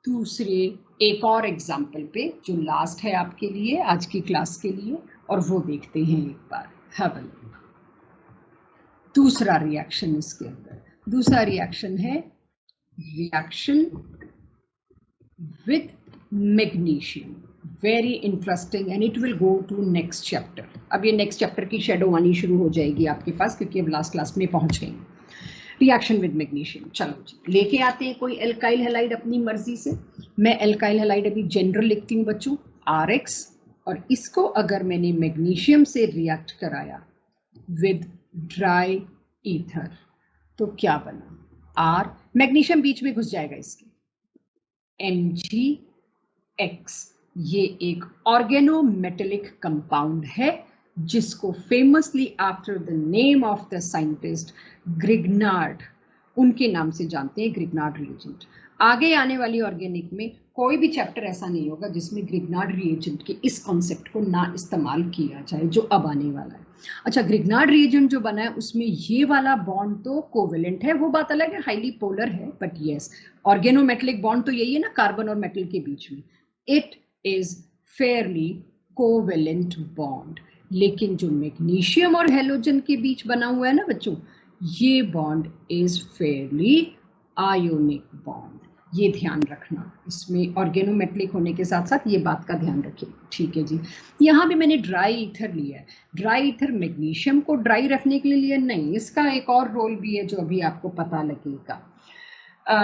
दूसरे एक और एग्जाम्पल पे, जो लास्ट है आपके लिए आज की क्लास के लिए, और वो देखते हैं एक बार। Have a look. दूसरा रिएक्शन इसके अंदर, दूसरा रिएक्शन है reaction with magnesium. Very interesting and it will go to next chapter. अब ये नेक्स्ट चैप्टर की शेडो आनी शुरू हो जाएगी आपके पास, क्योंकि अब लास्ट क्लास में पहुंच गए। रिएक्शन विद मैग्नीशियम, चलो जी लेके आते हैं कोई एल्काइल हैलाइड अपनी मर्जी से। मैं एल्काइल हैलाइड अभी जनरल लिखती हूँ बच्चों, RX, और इसको अगर मैंने मैग्नीशियम से रिएक्ट कराया विद ड्राई ईथर तो क्या बना? R, मैग्नीशियम बीच में घुस जाएगा इसके, MgX। ये एक ऑर्गेनोमेटेलिक कंपाउंड है जिसको famously after the name of the scientist Grignard, उनके नाम से जानते हैं, ग्रिग्नार्ड रिएजेंट। आगे आने वाली ऑर्गेनिक में कोई भी चैप्टर ऐसा नहीं होगा जिसमें ग्रिग्नार्ड रिएजेंट के इस कॉन्सेप्ट को ना इस्तेमाल किया जाए, जो अब आने वाला है। अच्छा, ग्रिग्नार्ड रिएजेंट जो बना है उसमें ये वाला बॉन्ड तो कोवेलेंट है, वो बात अलग है, हाईली पोलर है, बट यस ऑर्गेनोमेटेलिक बॉन्ड तो यही है ना कार्बन और मेटल के बीच में, it is fairly covalent bond. लेकिन जो मैग्नीशियम और हेलोजन के बीच बना हुआ है ना बच्चों, ये bond is fairly ionic bond. ये ध्यान रखना, इसमें ऑर्गेनोमेटेलिक होने के साथ साथ ये बात का ध्यान रखिए, ठीक है जी। यहाँ भी मैंने ड्राई ईथर लिया है। ड्राई ईथर मैग्नीशियम को ड्राई रखने के लिए लिया नहीं, इसका एक और रोल भी है जो अभी आपको पता लगेगा।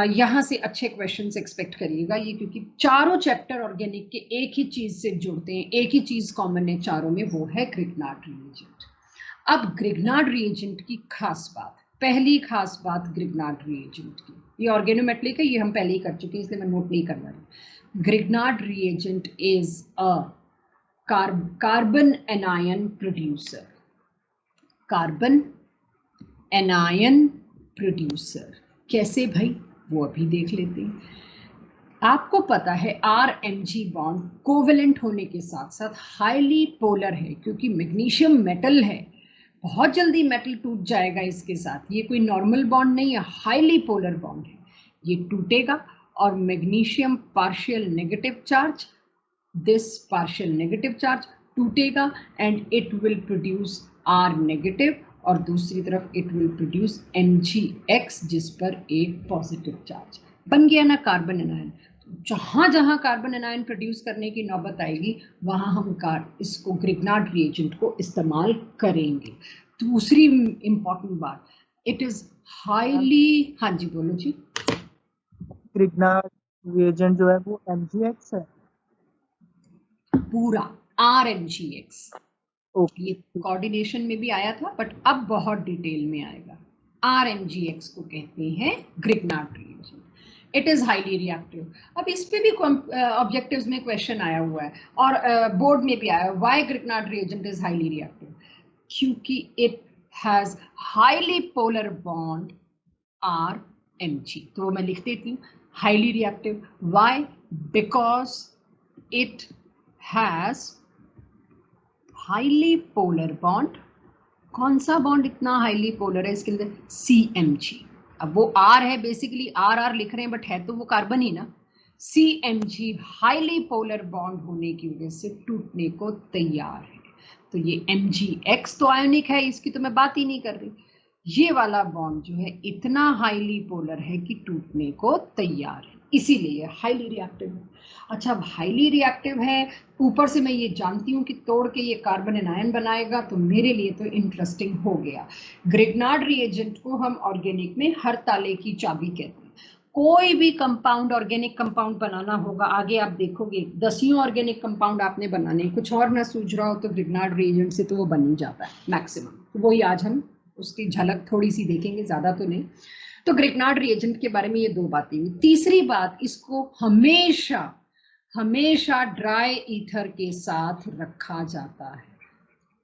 यहाँ से अच्छे क्वेश्चंस एक्सपेक्ट करिएगा ये, क्योंकि चारों चैप्टर ऑर्गेनिक के एक ही चीज से जुड़ते हैं, एक ही चीज कॉमन है चारों में, वो है ग्रिग्नार्ड रिएजेंट। अब ग्रिग्नार्ड रिएजेंट की खास बात, पहली खास बात ग्रिग्नार्ड रिएजेंट की, ये ऑर्गेनोमेटेलिक है, ये हम पहले ही कर चुके हैं इसलिए मैं नोट नहीं करवा रही। Grignard reagent is a carbon anion producer. Carbon anion producer कैसे भाई, वो अभी देख लेते हैं। आपको पता है RMg बॉन्ड कोवेलेंट होने के साथ साथ हाईली पोलर है, क्योंकि मैग्नीशियम मेटल है, बहुत जल्दी मेटल टूट जाएगा इसके साथ। ये कोई नॉर्मल बॉन्ड नहीं है, हाईली पोलर बॉन्ड है। ये टूटेगा और magnesium partial negative charge, this partial negative charge टूटेगा and it will produce R negative, और दूसरी तरफ इट विल प्रोड्यूस MgX, जिस पर एक पॉजिटिव चार्ज बन गया ना कार्बन एनायन। जहां जहां कार्बन एनायन प्रोड्यूस करने की नौबत आएगी वहां हम इसको ग्रिग्नार्ड रिएजेंट को इस्तेमाल करेंगे। दूसरी इंपॉर्टेंट बात, इट इज हाईली, हाँ जी बोलो जी। ग्रिग्नार्ड रिएजेंट जो है वो MgX है, पूरा RMgX। ये कोऑर्डिनेशन में भी आया था बट अब बहुत डिटेल में आएगा। RMgX को कहते हैं Grignard reagent. It is highly reactive. अब इस पे भी ऑब्जेक्टिव्स में क्वेश्चन आया हुआ है और बोर्ड में भी आया है, why Grignard reagent is highly reactive? क्योंकि it has highly polar bond RMg। तो मैं लिख देती हूँ highly reactive. Why? Because it has highly polar bond. कौन सा बॉन्ड इतना हाईली पोलर है इसके अंदर? CMg। अब वो R है, बेसिकली RR लिख रहे हैं बट है तो वो कार्बन ही ना। CMg हाईली पोलर बॉन्ड होने की वजह से टूटने को तैयार है। तो ये MgX तो आयोनिक है, इसकी तो मैं बात ही नहीं कर रही। ये वाला बॉन्ड जो है इतना हाईली पोलर है कि टूटने को तैयार है, इसीलिए हाईली रिएक्टिव है। अच्छा, अब हाईली रिएक्टिव है, ऊपर से मैं ये जानती हूँ कि तोड़ के ये कार्बन एनायन बनाएगा, तो मेरे लिए तो इंटरेस्टिंग हो गया। ग्रिग्नार्ड रिएजेंट को हम ऑर्गेनिक में हर ताले की चाबी कहते हैं। कोई भी कंपाउंड, ऑर्गेनिक कंपाउंड बनाना होगा, आगे आप देखोगे 10 ऑर्गेनिक कंपाउंड आपने बनाने, कुछ और ना सूझ रहा हो तो ग्रिग्नार्ड रिएजेंट से तो वो बन ही जाता है मैक्सिमम। तो वही आज हम उसकी झलक थोड़ी सी देखेंगे, ज्यादा तो नहीं। तो ग्रिग्नार्ड रिएजेंट के बारे में ये दो बातें हुई। तीसरी बात, इसको हमेशा ड्राई ईथर के साथ रखा जाता है।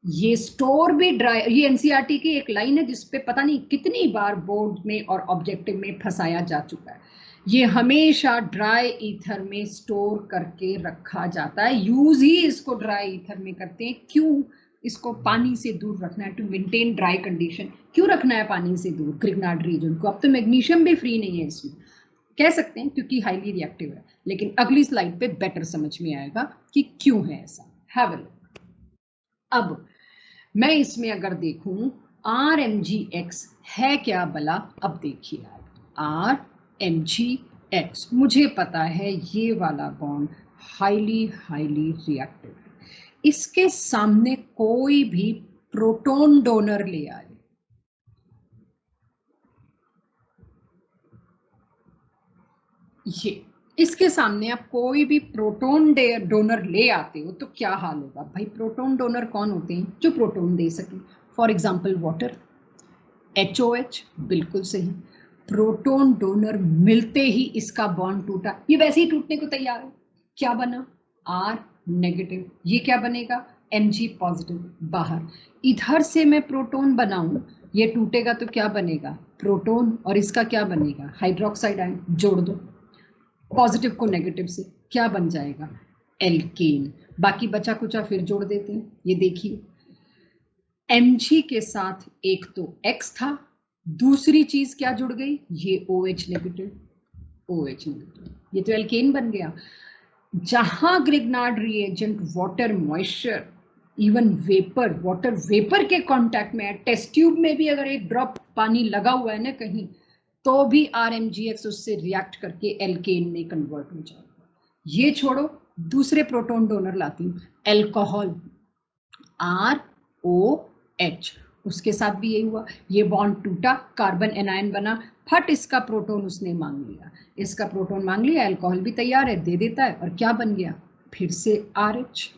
ये स्टोर भी ड्राई, ये एनसीईआरटी की एक लाइन है जिसपे पता नहीं कितनी बार बोर्ड में और ऑब्जेक्टिव में फंसाया जा चुका है। ये हमेशा ड्राई ईथर में स्टोर करके रखा जाता है, यूज ही इसको ड्राई ईथर में करते हैं। क्यों? इसको पानी से दूर रखना है, टू मेंटेन ड्राई कंडीशन। क्यों रखना है पानी से दूर ग्रिग्नार्ड रीजन को? अब तो मैग्नीशियम भी फ्री नहीं है इसमें, कह सकते हैं क्योंकि हाईली रिएक्टिव है, लेकिन अगली स्लाइड पे बेटर समझ में आएगा कि क्यों है ऐसा। Have a look. अब मैं इसमें अगर देखूं RMgX है क्या भला, अब देखिए आप, RMgX मुझे पता है ये वाला बॉन्ड हाईली रिएक्टिव है। इसके सामने कोई भी प्रोटॉन डोनर ले आए, ये इसके सामने आप कोई भी प्रोटॉन डोनर ले आते हो तो क्या हाल होगा भाई? प्रोटॉन डोनर कौन होते हैं? जो प्रोटॉन दे सके। फॉर एग्जांपल वाटर, HOH, बिल्कुल सही। प्रोटॉन डोनर मिलते ही इसका बॉन्ड टूटा, ये वैसे ही टूटने को तैयार है। क्या बना? R negative. ये क्या बनेगा? Mg positive. बाहर इधर से मैं प्रोटॉन बनाऊं, ये टूटेगा तो क्या बनेगा? प्रोटॉन। और इसका क्या बनेगा? Hydroxide ion. जोड़ दो पॉजिटिव को नेगेटिव से, क्या बन जाएगा? एल्केन। बाकी बचा कुचा फिर जोड़ देते हैं। ये देखिए Mg के साथ एक तो X था, दूसरी चीज क्या जुड़ गई? ये OH नेगेटिव, OH नेगेटिव, ये तो एल्केन बन गया। जहां Grignard reagent water moisture, even vapour, water vapour के कांटेक्ट में है, टेस्ट ट्यूब में भी अगर एक ड्रॉप पानी लगा हुआ है ना कहीं, तो भी RMgX उससे रिएक्ट करके एल्केन में कन्वर्ट हो जाएगा। ये छोड़ो, दूसरे प्रोटॉन डोनर लाती हूं, एल्कोहल, ROH, उसके साथ भी यही हुआ। ये बॉन्ड टूटा, कार्बन एनायन बना, फट इसका प्रोटॉन उसने मांग लिया, इसका प्रोटॉन मांग लिया, अल्कोहल भी तैयार है, दे देता है, और क्या बन गया? फिर से RH।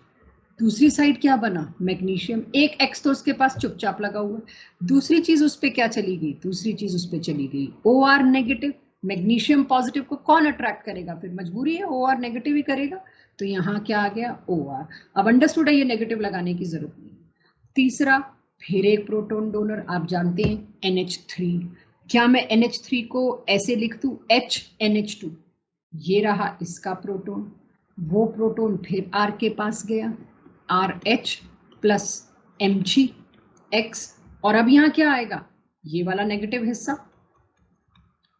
दूसरी साइड क्या बना? मैग्नीशियम। एक X तो उसके पास चुपचाप लगा हुआ है, दूसरी चीज उस पर क्या चली गई? दूसरी चीज उस पर चली गई OR नेगेटिव। मैग्नीशियम पॉजिटिव को कौन अट्रैक्ट करेगा? फिर मजबूरी है OR नेगेटिव ही करेगा, तो यहाँ क्या आ गया? OR। अब अंडरस्टूड है, ये नेगेटिव लगाने की जरूरत नहीं। तीसरा, फिर एक प्रोटॉन डोनर, आप जानते हैं NH3। क्या मैं NH3 को ऐसे लिख दूं HNH2? ये रहा इसका प्रोटॉन, वो प्रोटॉन फिर R के पास गया, RH प्लस Mg X, और अब यहाँ क्या आएगा? ये वाला नेगेटिव हिस्सा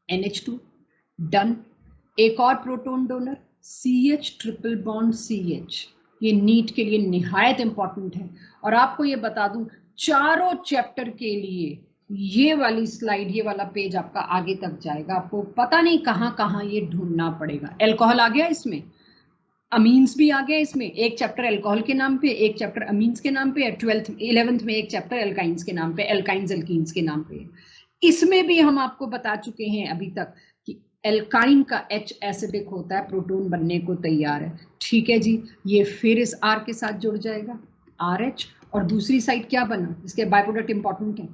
NH2। डन। एक और proton donor CH triple bond CH, ये नीट के लिए निहायत इंपॉर्टेंट है। और आपको ये बता दूं, चारों चैप्टर के लिए ये वाली स्लाइड, ये वाला पेज आपका आगे तक जाएगा, आपको पता नहीं कहाँ कहाँ ये ढूंढना पड़ेगा। अल्कोहल आ गया इसमें, अमीन्स भी आ गया इसमें, एक चैप्टर अल्कोहल के नाम पे, एक चैप्टर अमीन्स के नाम पे, 12th 11th में एक चैप्टर एल्काइंस के नाम पे, एल्काइंस एल्कीन्स के नाम पे। इसमें भी हम आपको बता चुके हैं अभी तक कि एल्काइन का H एसिडिक होता है, प्रोटॉन बनने को तैयार है। ठीक है जी, ये फिर इस R के साथ जुड़ जाएगा, RH, और दूसरी साइड क्या बना? इसके बायप्रोडक्ट इंपॉर्टेंट है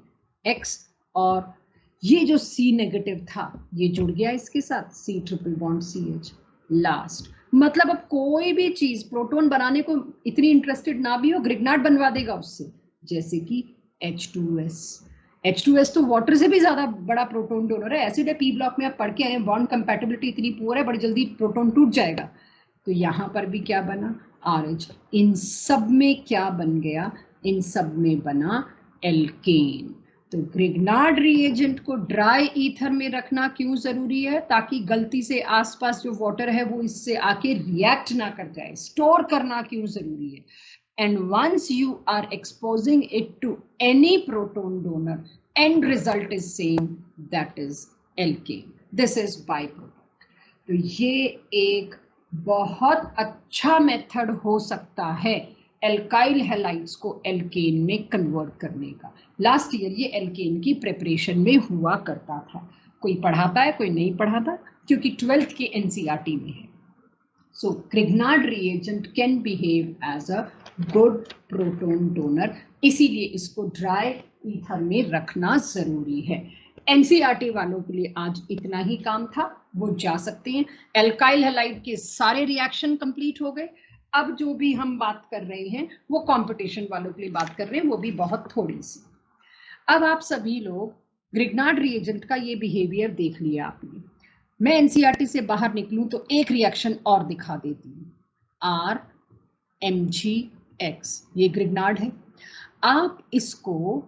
X, और ये जो C नेगेटिव था ये जुड़ गया इसके साथ, C triple bond CH last. मतलब अब कोई भी चीज प्रोटॉन बनाने को इतनी इंटरेस्टेड ना भी हो, ग्रिग्नार्ड बनवा देगा उससे, जैसे कि H2S। H2S तो वाटर से भी ज्यादा बड़ा प्रोटॉन डोनर है, एसिड है, P ब्लॉक में आप पढ़ के आए, बॉन्ड कंपैटिबिलिटी इतनी पुअर है, बड़ी जल्दी प्रोटॉन टूट जाएगा। तो यहाँ पर भी क्या बना? RH। इन सब में क्या बन गया? इन सब में बना एल्केन। तो ग्रिग्नार्ड रिएजेंट को ड्राई ईथर में रखना क्यों जरूरी है? ताकि गलती से आसपास जो वाटर है वो इससे आके रिएक्ट ना कर जाए। स्टोर करना क्यों जरूरी है? And once you are exposing it to any proton donor, end result is same, that is alkane. This is byproduct. तो ये एक बहुत अच्छा मेथड हो सकता है एल्काइल हैलाइड्स को एल्केन में कन्वर्ट करने का। लास्ट ईयर ये एल्केन की प्रिपरेशन में हुआ करता था, कोई पढ़ाता है कोई नहीं पढ़ाता, क्योंकि 12th के NCERT में है। So Grignard reagent can behave as a good proton donor, इसीलिए इसको ड्राई ईथर में रखना जरूरी है। NCERT वालों के लिए आज इतना ही काम था, वो जा सकते हैं। एल्काइल हैलाइड के सारे रिएक्शन कंप्लीट हो गए। अब जो भी हम बात कर रहे हैं वो कंपटीशन वालों के लिए बात कर रहे हैं, वो भी बहुत थोड़ी सी। अब आप सभी लोग ग्रिग्नार्ड रिएजेंट का ये बिहेवियर देख लिया आपने। मैं एनसीईआरटी से बाहर निकलूं तो एक रिएक्शन और दिखा देती हूँ, RMgX, ये ग्रिग्नार्ड है। आप इसको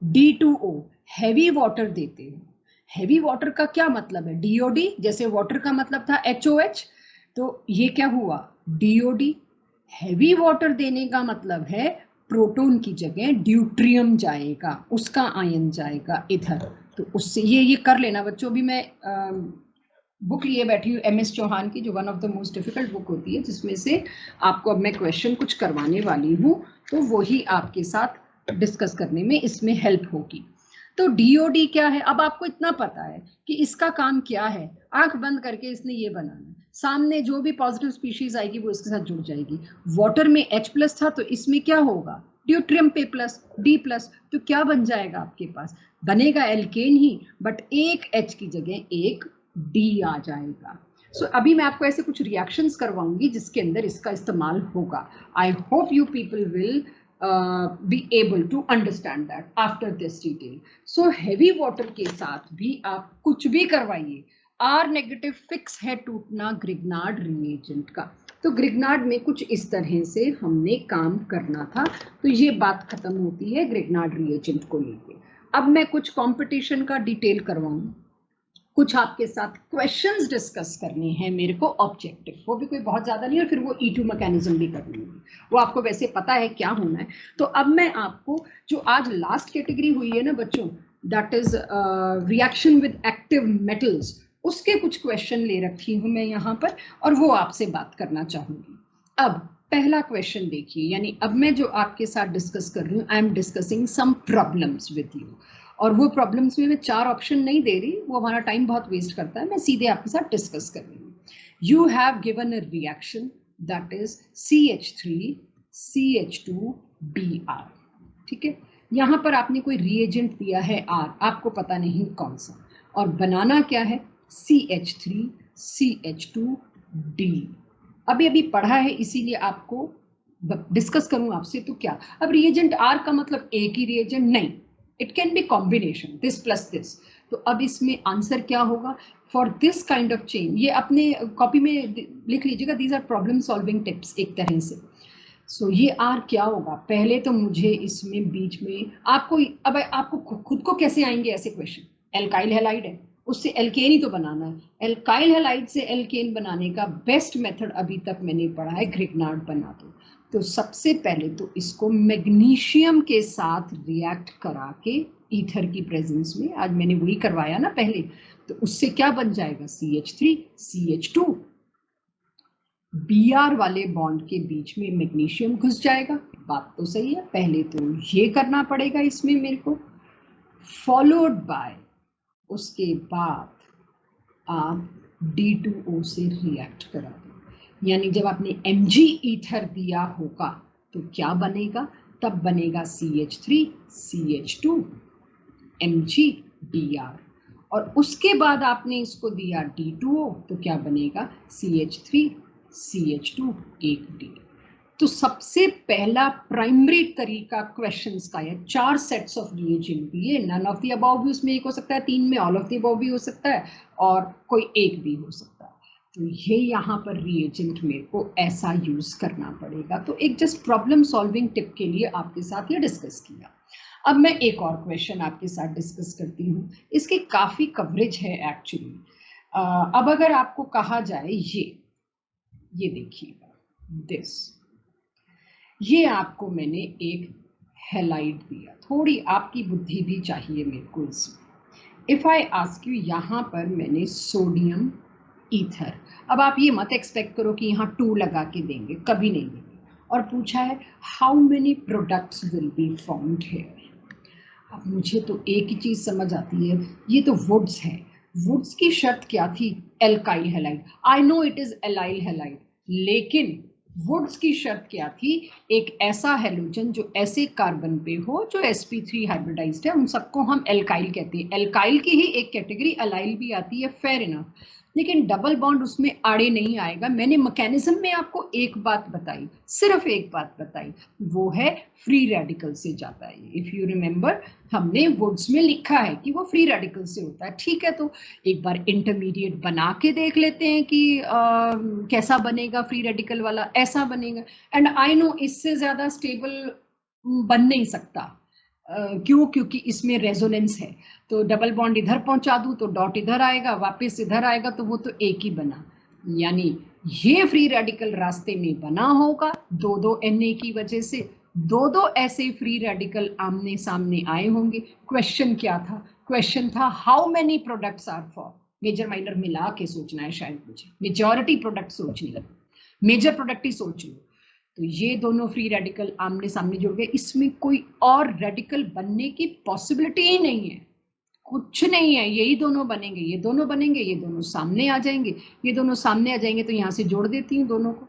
D2O हैवी वाटर देते हो। हैवी वाटर का क्या मतलब है? DOD, जैसे वाटर का मतलब था HOH, तो ये क्या हुआ? DOD। हैवी वाटर देने का मतलब है प्रोटॉन की जगह ड्यूट्रियम जाएगा, उसका आयन जाएगा इधर, तो उससे ये कर लेना बच्चों। भी मैं बुक लिए बैठी हूँ MS चौहान की, जो one of the most difficult book होती है, जिसमें से आपको अब मैं क्वेश्चन कुछ करवाने वाली हूँ, तो वही आपके साथ डिस्कस करने में इसमें हेल्प होगी। तो DOD क्या है? अब आपको इतना पता है कि इसका काम क्या है, आंख बंद करके इसने ये बनाना, सामने जो भी पॉजिटिव स्पीशीज आएगी वो इसके साथ जुड़ जाएगी। वाटर में H+ था तो इसमें क्या होगा? ड्यूट्रियम P+, D+, तो क्या बन जाएगा आपके पास? बनेगा एल्केन ही, बट एक H की जगह एक D आ जाएगा। सो अभी मैं आपको ऐसे कुछ रिएक्शंस करवाऊंगी जिसके अंदर इसका इस्तेमाल होगा। I hope you people will be able to understand that after this detail. So heavy water के साथ भी आप कुछ भी करवाइए, R- फिक्स है टूटना ग्रिग्नार्ड रिएजेंट का। तो ग्रिग्नार्ड में कुछ इस तरह से हमने काम करना था, तो ये बात खत्म होती है ग्रिग्नार्ड रिएजेंट को लेके। अब मैं कुछ कंपटीशन का डिटेल करवाऊं, कुछ आपके साथ क्वेश्चंस डिस्कस करने हैं मेरे को, ऑब्जेक्टिव, वो भी कोई बहुत ज्यादा नहीं, और फिर वो E2 मैकेनिज्म भी करनी है, वो आपको वैसे पता है क्या होना है। तो अब मैं आपको जो आज लास्ट कैटेगरी हुई है ना बच्चों, that is reaction with active metals, उसके कुछ क्वेश्चन ले रखी हूं मैं यहाँ पर, और वो आपसे बात करना चाहूंगी। अब पहला क्वेश्चन देखिए, यानी अब मैं जो आपके साथ डिस्कस कर रही हूँ, I am discussing some problems with you, और वो प्रॉब्लम्स में मैं 4 ऑप्शन नहीं दे रही, वो हमारा टाइम बहुत वेस्ट करता है, मैं सीधे आपके साथ डिस्कस कर रही हूँ। You have given a reaction that is CH3 CH2 Br, ठीक है। यहाँ पर आपने कोई रिएजेंट दिया है R, आपको पता नहीं कौन सा, और बनाना क्या है? CH3 CH2 D। अभी पढ़ा है इसीलिए आपको डिस्कस करूं आपसे, तो क्या अब रिएजेंट R का मतलब एक ही रिएजेंट नहीं, it can be combination this plus this. तो अब इसमें आंसर क्या होगा for this kind of chain? ये अपने कॉपी में लिख लीजिएगा, these are problem solving tips एक तरह से। सो ये R क्या होगा? पहले तो मुझे इसमें बीच में आपको, अब आपको खुद को कैसे आएंगे ऐसे क्वेश्चन? एल्काइल हैलाइड है, उससे एल्केन ही तो बनाना है। एल्काइल हैलाइड से एल्केन बनाने का बेस्ट मेथड अभी तक मैंने पढ़ा है, ग्रिग्नार्ड बना दो। तो सबसे पहले तो इसको मैग्नीशियम के साथ रिएक्ट करा के ईथर की प्रेजेंस में, आज मैंने वही करवाया ना पहले, तो उससे क्या बन जाएगा? CH3 CH2 Br वाले बॉन्ड के बीच में मैग्नीशियम घुस जाएगा। बात तो सही है, पहले तो ये करना पड़ेगा इसमें मेरे को, फॉलोड बाय उसके बाद आप D2O से रिएक्ट करा दो। यानी जब आपने Mg ईथर दिया होगा तो क्या बनेगा? तब बनेगा CH3 CH2 Mg Br, और उसके बाद आपने इसको दिया D2O, तो क्या बनेगा? CH3 CH2 1D। तो सबसे पहला प्राइमरी तरीका क्वेश्चंस का है, 4 सेट्स ऑफ रिएजेंट दिए, नन ऑफ द अबव भी उसमें एक हो सकता है, 3 में ऑल ऑफ द अबव भी हो सकता है, और कोई एक भी हो सकता है। तो ये यहाँ पर रिएजेंट मेरे को ऐसा यूज करना पड़ेगा। तो एक जस्ट प्रॉब्लम सॉल्विंग टिप के लिए आपके साथ ये डिस्कस किया। अब मैं एक और क्वेश्चन आपके साथ डिस्कस करती हूँ, इसकी काफी कवरेज है एक्चुअली। अब अगर आपको कहा जाए ये देखिएगा दिस, ये आपको मैंने एक हैलाइड दिया, थोड़ी आपकी बुद्धि भी चाहिए मेरे को इसमें। इफ आई आस्क यू, यहाँ पर मैंने सोडियम ईथर, अब आप ये मत एक्सपेक्ट करो कि यहाँ 2 लगा के देंगे, कभी नहीं देंगे, और पूछा है how many products will be formed here. अब मुझे तो एक ही चीज समझ आती है, ये तो वुड्स है, वुड्स की शर्त क्या थी? Alkyl halide. I know it is allyl halide, लेकिन वुड्स की शर्त क्या थी? एक ऐसा हैलोजन जो ऐसे कार्बन पे हो जो sp3 हाइब्रिडाइज्ड है, उन सबको हम एल्काइल कहते हैं। एल्काइल की ही एक कैटेगरी एलाइल भी आती है, फेयर इनफ। लेकिन डबल बॉन्ड उसमें आड़े नहीं आएगा। मैंने मैकेनिज्म में आपको एक बात बताई, सिर्फ एक बात बताई, वो है फ्री रेडिकल से जाता है। इफ यू रिमेंबर, हमने वुड्स में लिखा है कि वो फ्री रेडिकल से होता है। ठीक है, तो एक बार इंटरमीडिएट बना के देख लेते हैं कि कैसा बनेगा फ्री रेडिकल वाला। ऐसा बनेगा, एंड आई नो इससे ज्यादा स्टेबल बन नहीं सकता। क्यों? क्योंकि इसमें रेजोनेंस है। तो डबल बॉन्ड इधर पहुंचा दूं तो डॉट इधर आएगा, वापस इधर आएगा, तो वो तो एक ही बना। यानी ये फ्री रेडिकल रास्ते में बना होगा दो दो Na की वजह से। दो दो ऐसे फ्री रेडिकल आमने सामने आए होंगे। क्वेश्चन क्या था? क्वेश्चन था how many products are form. Major minor मिला के सोचना है शायद मुझे, मेजॉरिटी प्रोडक्ट सोचनी है, मेजर प्रोडक्ट ही सोच लो। तो ये दोनों फ्री रेडिकल आमने सामने जुड़ गए, इसमें कोई और रेडिकल बनने की पॉसिबिलिटी ही नहीं है, कुछ नहीं है, यही दोनों बनेंगे, ये दोनों बनेंगे, ये दोनों सामने आ जाएंगे, ये दोनों सामने आ जाएंगे, तो यहां से जोड़ देती हूँ दोनों को।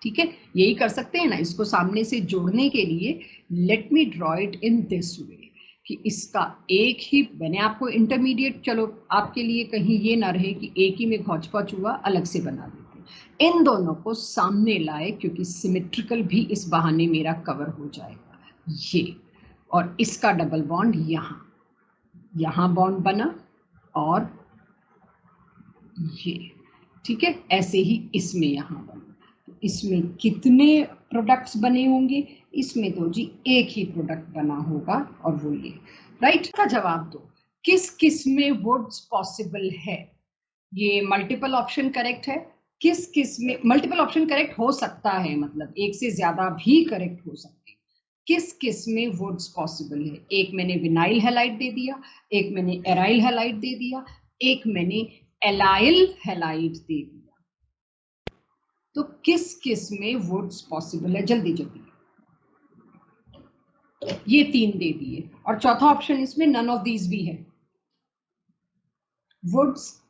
ठीक है, यही कर सकते हैं ना। इसको सामने से जोड़ने के लिए let me draw it in this way कि इसका एक ही, मैंने आपको इंटरमीडिएट, चलो आपके लिए कहीं ये ना रहे कि एक ही में घौच पौच हुआ, अलग से बना देते। इन दोनों को सामने लाए क्योंकि सिमेट्रिकल भी इस बहाने मेरा कवर हो जाएगा। ये और इसका डबल बॉन्ड यहां बॉन्ड बना और ये, ठीक है, ऐसे ही इसमें यहां बना। तो इसमें कितने प्रोडक्ट्स बने होंगे? इसमें तो जी एक ही प्रोडक्ट बना होगा और वो ये। राइट का जवाब दो, किस किस में वुड्स पॉसिबल है? ये मल्टीपल ऑप्शन करेक्ट है। किस किस में मल्टीपल ऑप्शन करेक्ट हो सकता है, मतलब एक से ज्यादा भी करेक्ट हो सकते हैं। किस किस में वुड्स पॉसिबल है? एक मैंने विनाइल हैलाइड दे दिया, एक मैंने एराइल हैलाइड दे दिया, एक मैंने एलाइल हैलाइड दे दिया। तो किस किस में वुड्स पॉसिबल है? जल्दी जल्दी, ये तीन दे दिए और चौथा ऑप्शन इसमें नन ऑफ दीज भी है। वुड्स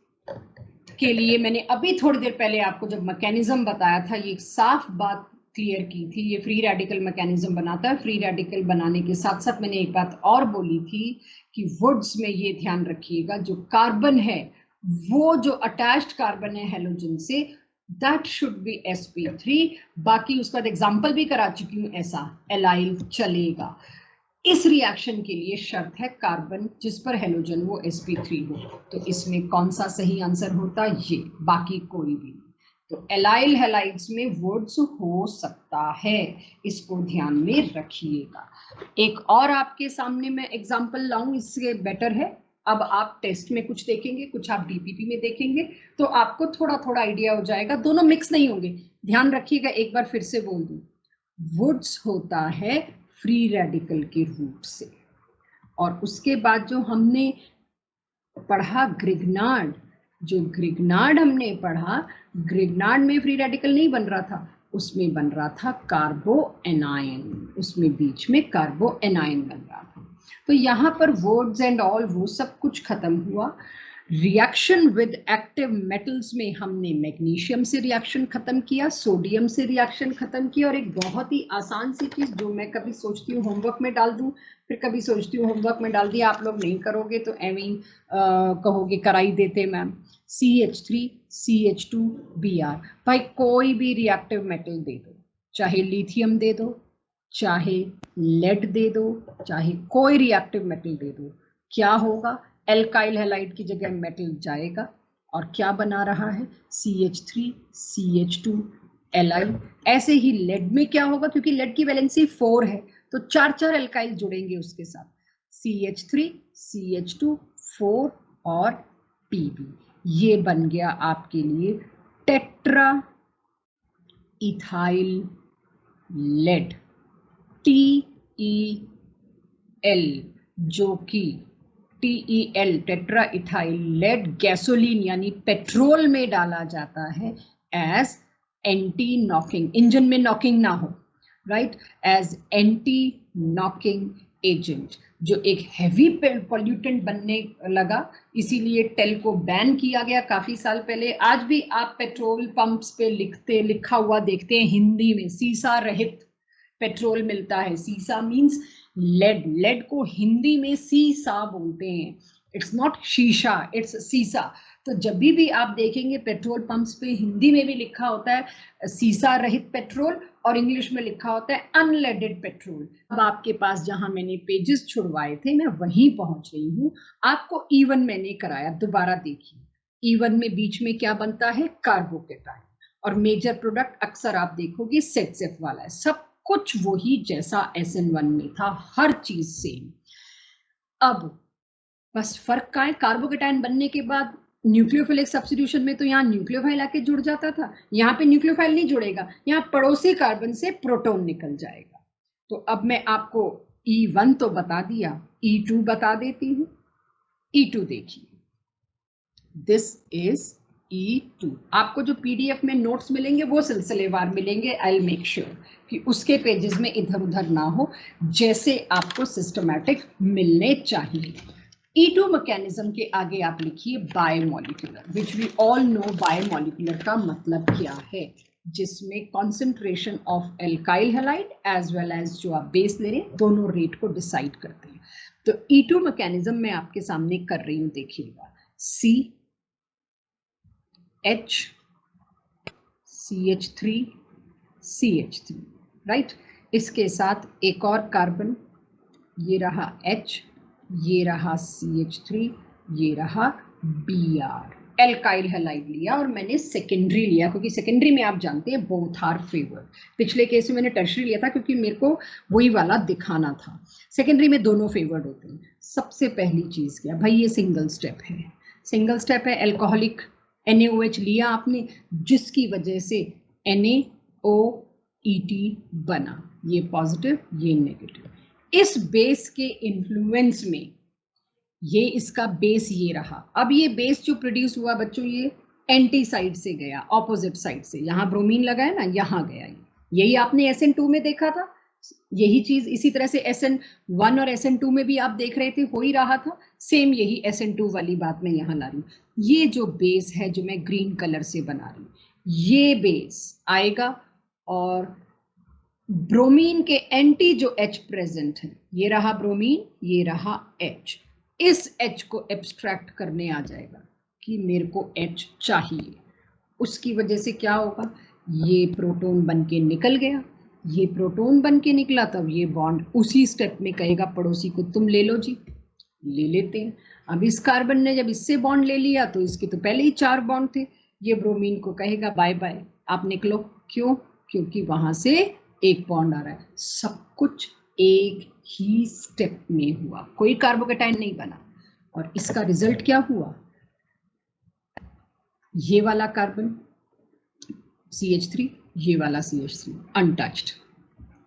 के लिए मैंने अभी थोड़ी देर पहले आपको जब मैकेनिज्म बताया था, ये साफ बात क्लियर की थी, ये फ्री रेडिकल मैकेनिज्म बनाता है। फ्री रेडिकल बनाने के साथ साथ मैंने एक बात और बोली थी कि वुड्स में ये ध्यान रखिएगा, जो कार्बन है, वो जो अटैच्ड कार्बन है हेलोजन से, दैट शुड बी sp3। बाकी उसका एग्जाम्पल भी करा चुकी हूँ, ऐसा एलाइल चलेगा। इस रिएक्शन के लिए शर्त है कार्बन जिस पर हेलोजन वो sp3 हो। तो इसमें कौन सा सही आंसर होता? ये, बाकी कोई भी नहीं। तो एलाइल हैलाइड्स में वुड्स हो सकता है, इसको ध्यान में रखिएगा। एक और आपके सामने मैं एग्जांपल लाऊं, इससे बेटर है। अब आप टेस्ट में कुछ देखेंगे, कुछ आप डीपीपी में देखेंगे, तो आपको थोड़ा थोड़ा आइडिया हो जाएगा। दोनों मिक्स नहीं होंगे, ध्यान रखिएगा। एक बार फिर से बोल दूं, वुड्स होता है फ्री रेडिकल के रूप से, और उसके बाद जो हमने पढ़ा ग्रिग्नार्ड, जो ग्रिग्नार्ड हमने पढ़ा, ग्रिग्नार्ड में फ्री रेडिकल नहीं बन रहा था, उसमें बन रहा था कार्बो एनायन, उसमें बीच में कार्बो एनायन बन रहा था। तो यहाँ पर वुड्स एंड ऑल वो सब कुछ खत्म हुआ। रिएक्शन विद एक्टिव मेटल्स में हमने मैग्नीशियम से रिएक्शन खत्म किया, सोडियम से रिएक्शन खत्म किया, और एक बहुत ही आसान सी चीज जो मैं कभी सोचती हूँ होमवर्क में डाल दूं, फिर कभी सोचती हूँ होमवर्क में डाल दिया, आप लोग नहीं करोगे तो एवं कहोगे कराई देते मैम, CH3 CH2 Br। भाई कोई भी रिएक्टिव मेटल दे दो, चाहे लिथियम दे दो, चाहे लेड दे दो, चाहे कोई रिएक्टिव मेटल दे दो, क्या होगा? एल्काइल हैलाइड की जगह मेटल जाएगा और क्या बना रहा है? CH3 CH2 allyl. ऐसे ही लेड में क्या होगा? क्योंकि लेड की वैलेंसी 4 है, तो चार चार एल्काइल जुड़ेंगे उसके साथ, CH3 CH2 4 और Pb। ये बन गया आपके लिए टेट्रा इथाइल लेड, TEL, जो कि TEL tetra ethyl lead gasoline यानी पेट्रोल में डाला जाता है एज एंटी नॉकिंग, इंजन में नॉकिंग ना हो, right, as anti knocking agent, जो एक हैवी पॉल्यूटेंट बनने लगा, इसीलिए टेल को बैन किया गया काफी साल पहले। आज भी आप पेट्रोल पंप्स पे लिखा हुआ देखते हैं हिंदी में, सीसा रहित पेट्रोल मिलता है। सीसा मीन्स लेड, लेड को हिंदी में सीसा बोलते हैं, इट्स नॉट शीशा, इट्स सीसा। तो जब भी आप देखेंगे पेट्रोल पंप्स पे हिंदी में भी लिखा होता है सीसा रहित पेट्रोल और इंग्लिश में लिखा होता है अनलेडेड पेट्रोल। अब आपके पास जहां मैंने पेजेस छुड़वाए थे मैं वहीं पहुंच रही हूँ। आपको E1 मैंने कराया, दोबारा देखिए E1 में बीच में क्या बनता है, कार्बोकेटाइन, और मेजर प्रोडक्ट अक्सर आप देखोगे सेटसेफ वाला है। सब कुछ वही जैसा SN1 में था, हर चीज सेम। अब बस फर्क का है, कार्बोकेटाइन बनने के बाद न्यूक्लियोफिलिक सब्स्टिट्यूशन में तो यहाँ न्यूक्लियोफाइल आके जुड़ जाता था, यहाँ पे न्यूक्लियोफाइल नहीं जुड़ेगा, यहाँ पड़ोसी कार्बन से प्रोटॉन निकल जाएगा। तो अब मैं आपको E1 तो बता दिया, E2 बता देती हूँ। E2 देखिए, दिस इज E2। आपको जो PDF में नोट्स मिलेंगे वो सिलसिलेवार मिलेंगे। आई विल मेक श्योर कि उसके पेजेस में इधर उधर ना हो, जैसे आपको सिस्टमैटिक मिलने चाहिए। E2 मैकेनिज्म के आगे आप लिखिए bimolecular, which we all know bimolecular का मतलब क्या है, जिसमें concentration of alkyl halide as well as जो आप बेस ले रहे हैं दोनों रेट को डिसाइड करते हैं। तो E2 मैकेनिज्म मैं आपके सामने कर रही हूं, देखिएगा CH CH3 CH3, राइट। इसके साथ एक और कार्बन, ये रहा H, ये रहा CH3, ये रहा Br, एल्काइल हैलाइड लिया और मैंने सेकेंडरी लिया क्योंकि सेकेंडरी में आप जानते हैं बोथ आर फेवर्ड। पिछले केस में मैंने टर्शरी लिया था क्योंकि मेरे को वही वाला दिखाना था। सेकेंडरी में दोनों फेवर्ड होते हैं। सबसे पहली चीज क्या भाई, ये सिंगल स्टेप है, सिंगल स्टेप है। एल्कोहलिक NaOH लिया आपने, जिसकी वजह से NaOET बना, ये पॉजिटिव ये नेगेटिव। इस बेस के इन्फ्लुएंस में ये इसका बेस ये रहा। अब ये बेस जो प्रोड्यूस हुआ बच्चों, ये एंटी साइड से गया, ऑपोजिट साइड से, यहाँ ब्रोमीन लगा है ना, यहाँ गया। यही आपने SN2 में देखा था, यही चीज इसी तरह से SN1 और SN2 में भी आप देख रहे थे, हो ही रहा था सेम। यही SN2 वाली बात मैं यहाँ ला रही हूँ। ये जो बेस है जो मैं ग्रीन कलर से बना रही हूँ, ये बेस आएगा और ब्रोमीन के एंटी जो H प्रेजेंट है, ये रहा ब्रोमीन, ये रहा H, इस H को एब्स्ट्रैक्ट करने आ जाएगा कि मेरे को H चाहिए। उसकी वजह से क्या होगा, ये प्रोटॉन बन के निकल गया, ये प्रोटॉन बन के निकला, तब ये बॉन्ड उसी स्टेप में कहेगा पड़ोसी को तुम ले लो जी, ले लेते हैं। अब इस कार्बन ने जब इससे बॉन्ड ले लिया तो इसके तो पहले ही 4 बॉन्ड थे, ये ब्रोमीन को कहेगा बाय बाय, आप निकलो। क्यों? क्योंकि वहां से एक बॉन्ड आ रहा है। सब कुछ एक ही स्टेप में हुआ, कोई कार्बोकेटाइन नहीं बना। और इसका रिजल्ट क्या हुआ, ये वाला कार्बन CH3, ये वाला CH3 अनटच्ड,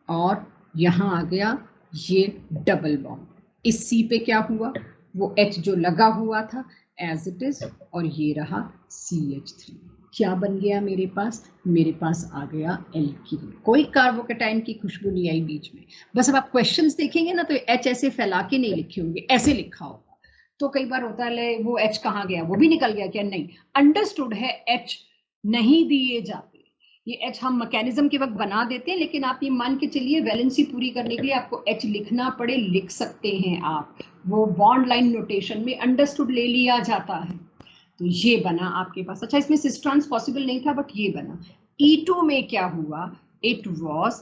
और यहां आ गया ये डबल बॉन्ड। इस C पे क्या हुआ, वो H जो लगा हुआ था एज इट इज, और ये रहा CH3। क्या बन गया मेरे पास, मेरे पास आ गया एल्कीन। कोई कार्बोकेटाइन की खुशबू नहीं आई बीच में। बस अब आप क्वेश्चंस देखेंगे ना तो H ऐसे फैला के नहीं लिखे होंगे, ऐसे लिखा होगा। तो कई बार होता है वो H कहाँ गया, वो भी निकल गया क्या, नहीं। अंडरस्टूड है, H नहीं दिए जाते, ये H हम मैकेनिज्म के वक्त बना देते हैं, लेकिन आप ये मान के चलिए वैलेंसी पूरी करने के लिए आपको H लिखना पड़े, लिख सकते हैं आप, वो बॉन्ड लाइन नोटेशन में अंडरस्टूड ले लिया जाता है। तो ये बना आपके पास। अच्छा, इसमें सिस्ट्रांस पॉसिबल नहीं था बट ये बना। E2 में क्या हुआ, इट वॉज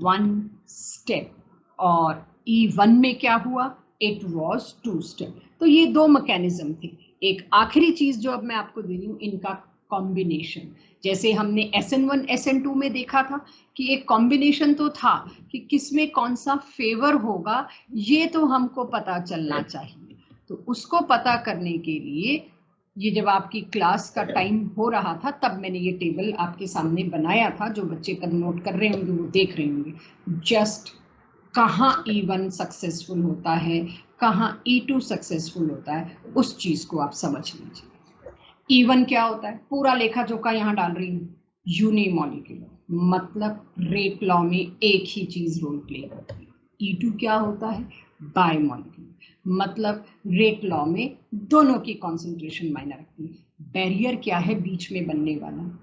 1 स्टेप, और E1 में क्या हुआ, इट वॉज 2 स्टेप। तो ये 2 मैकेनिज्म थे। एक आखिरी चीज जो अब मैं आपको दे रही हूँ, इनका कॉम्बिनेशन। जैसे हमने SN1 SN2 में देखा था कि एक कॉम्बिनेशन तो था कि किसमें कौन सा फेवर होगा, ये तो हमको पता चलना चाहिए। तो उसको पता करने के लिए ये जब आपकी क्लास का टाइम हो रहा था तब मैंने ये टेबल आपके सामने बनाया था। जो बच्चे कल नोट कर रहे होंगे वो देख रहे होंगे जस्ट कहाँ E1 सक्सेसफुल होता है, कहाँ E2 सक्सेसफुल होता है, उस चीज को आप समझ लीजिए। E1 क्या होता है, पूरा लेखा जोखा यहाँ डाल रही हूँ, यूनिमॉलिक्यूलर, मतलब रेट लॉ में एक ही चीज रोल प्ले करती है। E2 क्या होता है, बायोमॉलिक्यूलर, मतलब रेट लॉ में दोनों की कॉन्सेंट्रेशन मायने रखती है। बैरियर क्या है बीच में बनने वाला,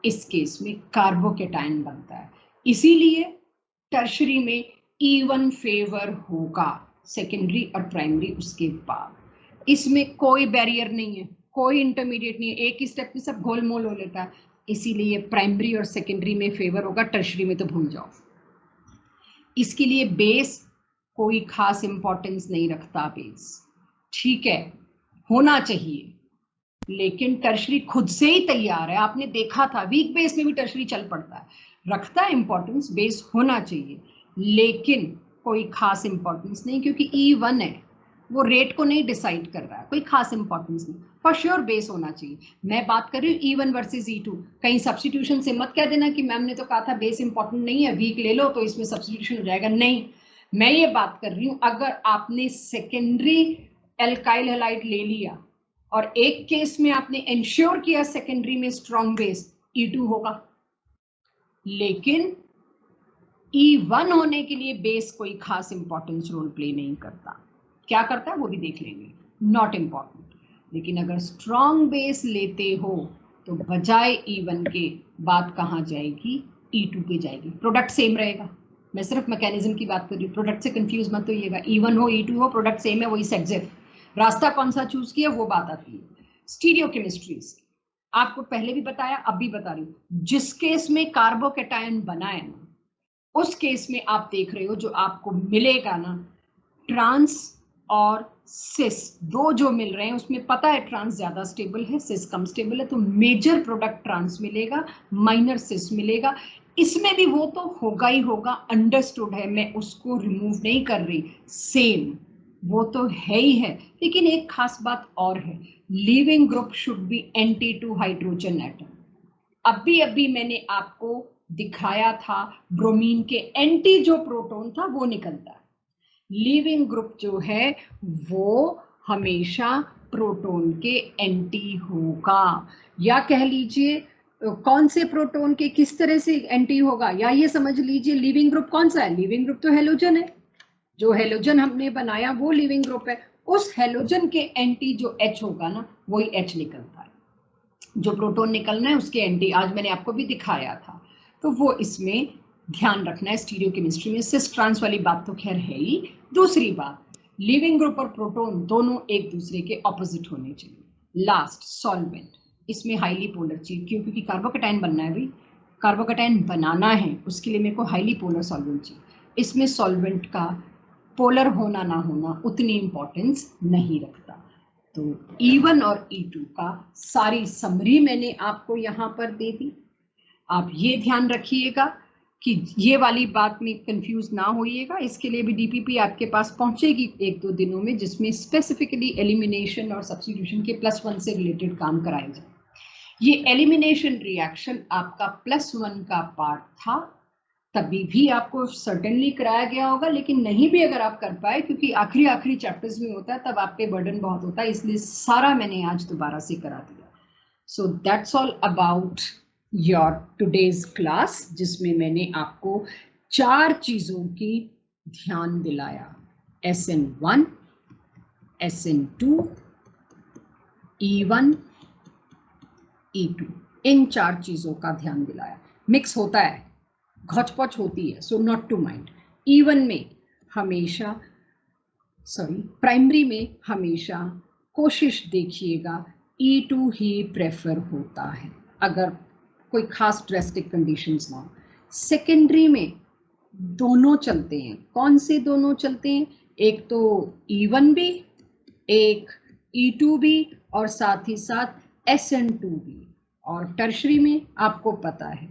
इस केस में कार्बोकेटाइन बनता है, इसीलिए टर्शरी में E1 फेवर होगा, सेकेंडरी और प्राइमरी उसके बाद। इसमें कोई बैरियर नहीं है, कोई इंटरमीडिएट नहीं है, एक ही स्टेप में सब घोल मोल हो लेता है। इसीलिए प्राइमरी और सेकेंडरी में फेवर होगा, टर्शरी में तो भूल जाओ। इसके लिए बेस कोई खास इंपॉर्टेंस नहीं रखता, बेस ठीक है होना चाहिए, लेकिन टर्शरी खुद से ही तैयार है। आपने देखा था वीक बेस में भी टर्शरी चल पड़ता है, रखता है इंपॉर्टेंस, बेस होना चाहिए लेकिन कोई खास इंपॉर्टेंस नहीं, क्योंकि E1 है, वो रेट को नहीं डिसाइड कर रहा है, कोई खास इंपॉर्टेंस नहीं। फॉर श्योर बेस होना चाहिए। मैं बात कर रही हूँ E1 वर्सेस E2। कहीं सब्सटीट्यूशन से मत कह देना कि मैम ने तो कहा था बेस इंपॉर्टेंट नहीं है, वीक ले लो तो इसमें सब्सटीट्यूशन हो जाएगा। नहीं, मैं ये बात कर रही हूँ अगर आपने सेकेंडरी एल्काइल हैलाइड ले लिया और एक केस में आपने इंश्योर किया सेकेंडरी में स्ट्रॉन्ग बेस, E2 होगा। लेकिन E1 होने के लिए बेस कोई खास इंपॉर्टेंस रोल प्ले नहीं करता। क्या करता है वो भी देख लेंगे, नॉट इंपॉर्टेंट। लेकिन अगर स्ट्रॉन्ग बेस लेते हो तो बजाय E1 के बात कहाँ जाएगी, E2 पे जाएगी। प्रोडक्ट सेम रहेगा, मैं सिर्फ मैकेनिज्म की बात कर रही हूँ, प्रोडक्ट से कंफ्यूज मत होइएगा। E1 हो E2 हो, प्रोडक्ट सेम है, वही सेक्सिफ। रास्ता कौन सा चूज किया वो बात आती है। स्टीरियोकेमिस्ट्रीज आपको पहले भी बताया, अब भी बता रही हूँ। जिस केस में कार्बोकैटायन बना है ना, उस केस में आप देख रहे हो जो आपको मिलेगा ना, ट्रांस और सिस दो जो मिल रहे हैं, उसमें पता है ट्रांस ज्यादा स्टेबल है, सिस कम स्टेबल है, तो मेजर प्रोडक्ट ट्रांस मिलेगा, माइनर सिस मिलेगा। इसमें भी वो तो होगा ही होगा, अंडरस्टूड है, मैं उसको रिमूव नहीं कर रही, सेम वो तो है ही है। लेकिन एक खास बात और है, leaving group should be anti to hydrogen atom. अभी मैंने आपको दिखाया था ब्रोमीन के एंटी जो प्रोटॉन था वो निकलता है। लीविंग ग्रुप जो है वो हमेशा प्रोटॉन के एंटी होगा, या कह लीजिए कौन से प्रोटॉन के किस तरह से एंटी होगा, या ये समझ लीजिए लीविंग ग्रुप कौन सा है। लीविंग ग्रुप तो हेलोजन है, जो हेलोजन हमने बनाया वो लीविंग ग्रुप है। उस हेलोजन के एंटी जो H होगा ना, वही H निकलता है। जो प्रोटॉन निकलना है उसके एंटी आज मैंने आपको भी दिखाया था, तो वो इसमें ध्यान रखना है। स्टीरियोकेमिस्ट्री में सिस ट्रांस वाली बात तो खैर है ही। दूसरी बात, लिविंग ग्रुप और प्रोटॉन दोनों एक दूसरे के ऑपोजिट होने चाहिए। लास्ट, सॉल्वेंट, इसमें हाईली पोलर चाहिए। क्यों? क्योंकि कार्बोकैटायन बनना है भाई, कार्बोकैटायन बनाना है, उसके लिए मेरे को हाईली पोलर सॉल्वेंट चाहिए। इसमें सॉल्वेंट का पोलर होना ना होना उतनी इंपॉर्टेंस नहीं रखता। तो E1 और E2 का सारी समरी मैंने आपको यहाँ पर दे दी। आप ये ध्यान रखिएगा कि ये वाली बात में कंफ्यूज ना होइएगा। इसके लिए भी DPP आपके पास पहुंचेगी 1-2 दिनों में, जिसमें स्पेसिफिकली एलिमिनेशन और सब्स्टिट्यूशन के +1 से रिलेटेड काम कराए जाए। ये एलिमिनेशन रिएक्शन आपका +1 का पार्ट था, तभी भी आपको सर्टेनली कराया गया होगा, लेकिन नहीं भी अगर आप कर पाए, क्योंकि आखिरी चैप्टर्स में होता है तब आप पे बर्डन बहुत होता है, इसलिए सारा मैंने आज दोबारा से करा दिया। So that's all about your today's class, जिसमें मैंने आपको 4 चीजों की ध्यान दिलाया, SN1, SN2, E1, E2, इन 4 चीजों का ध्यान दिलाया। मिक्स होता है, घौच-पौच होती है, so not to mind. E1 में हमेशा प्राइमरी में हमेशा कोशिश देखिएगा E2 ही प्रेफर होता है, अगर कोई खास ड्रेस्टिक कंडीशंस ना हो। सेकेंडरी में दोनों चलते हैं। कौन से दोनों चलते हैं? एक तो E1 भी, एक E2 भी, और साथ ही साथ SN2 भी। और टर्शरी में आपको पता है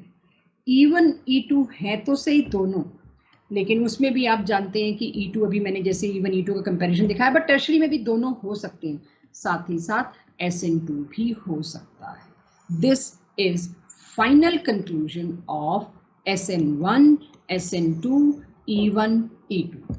E1 E2 है तो सही दोनों, लेकिन उसमें भी आप जानते हैं कि E2 अभी मैंने जैसे E1 E2 का कंपैरिजन दिखाया, बट टर्शरी में भी दोनों हो सकते हैं, साथ ही साथ SN2 भी हो सकता है। This is final conclusion of SN1, SN2, E1, E2।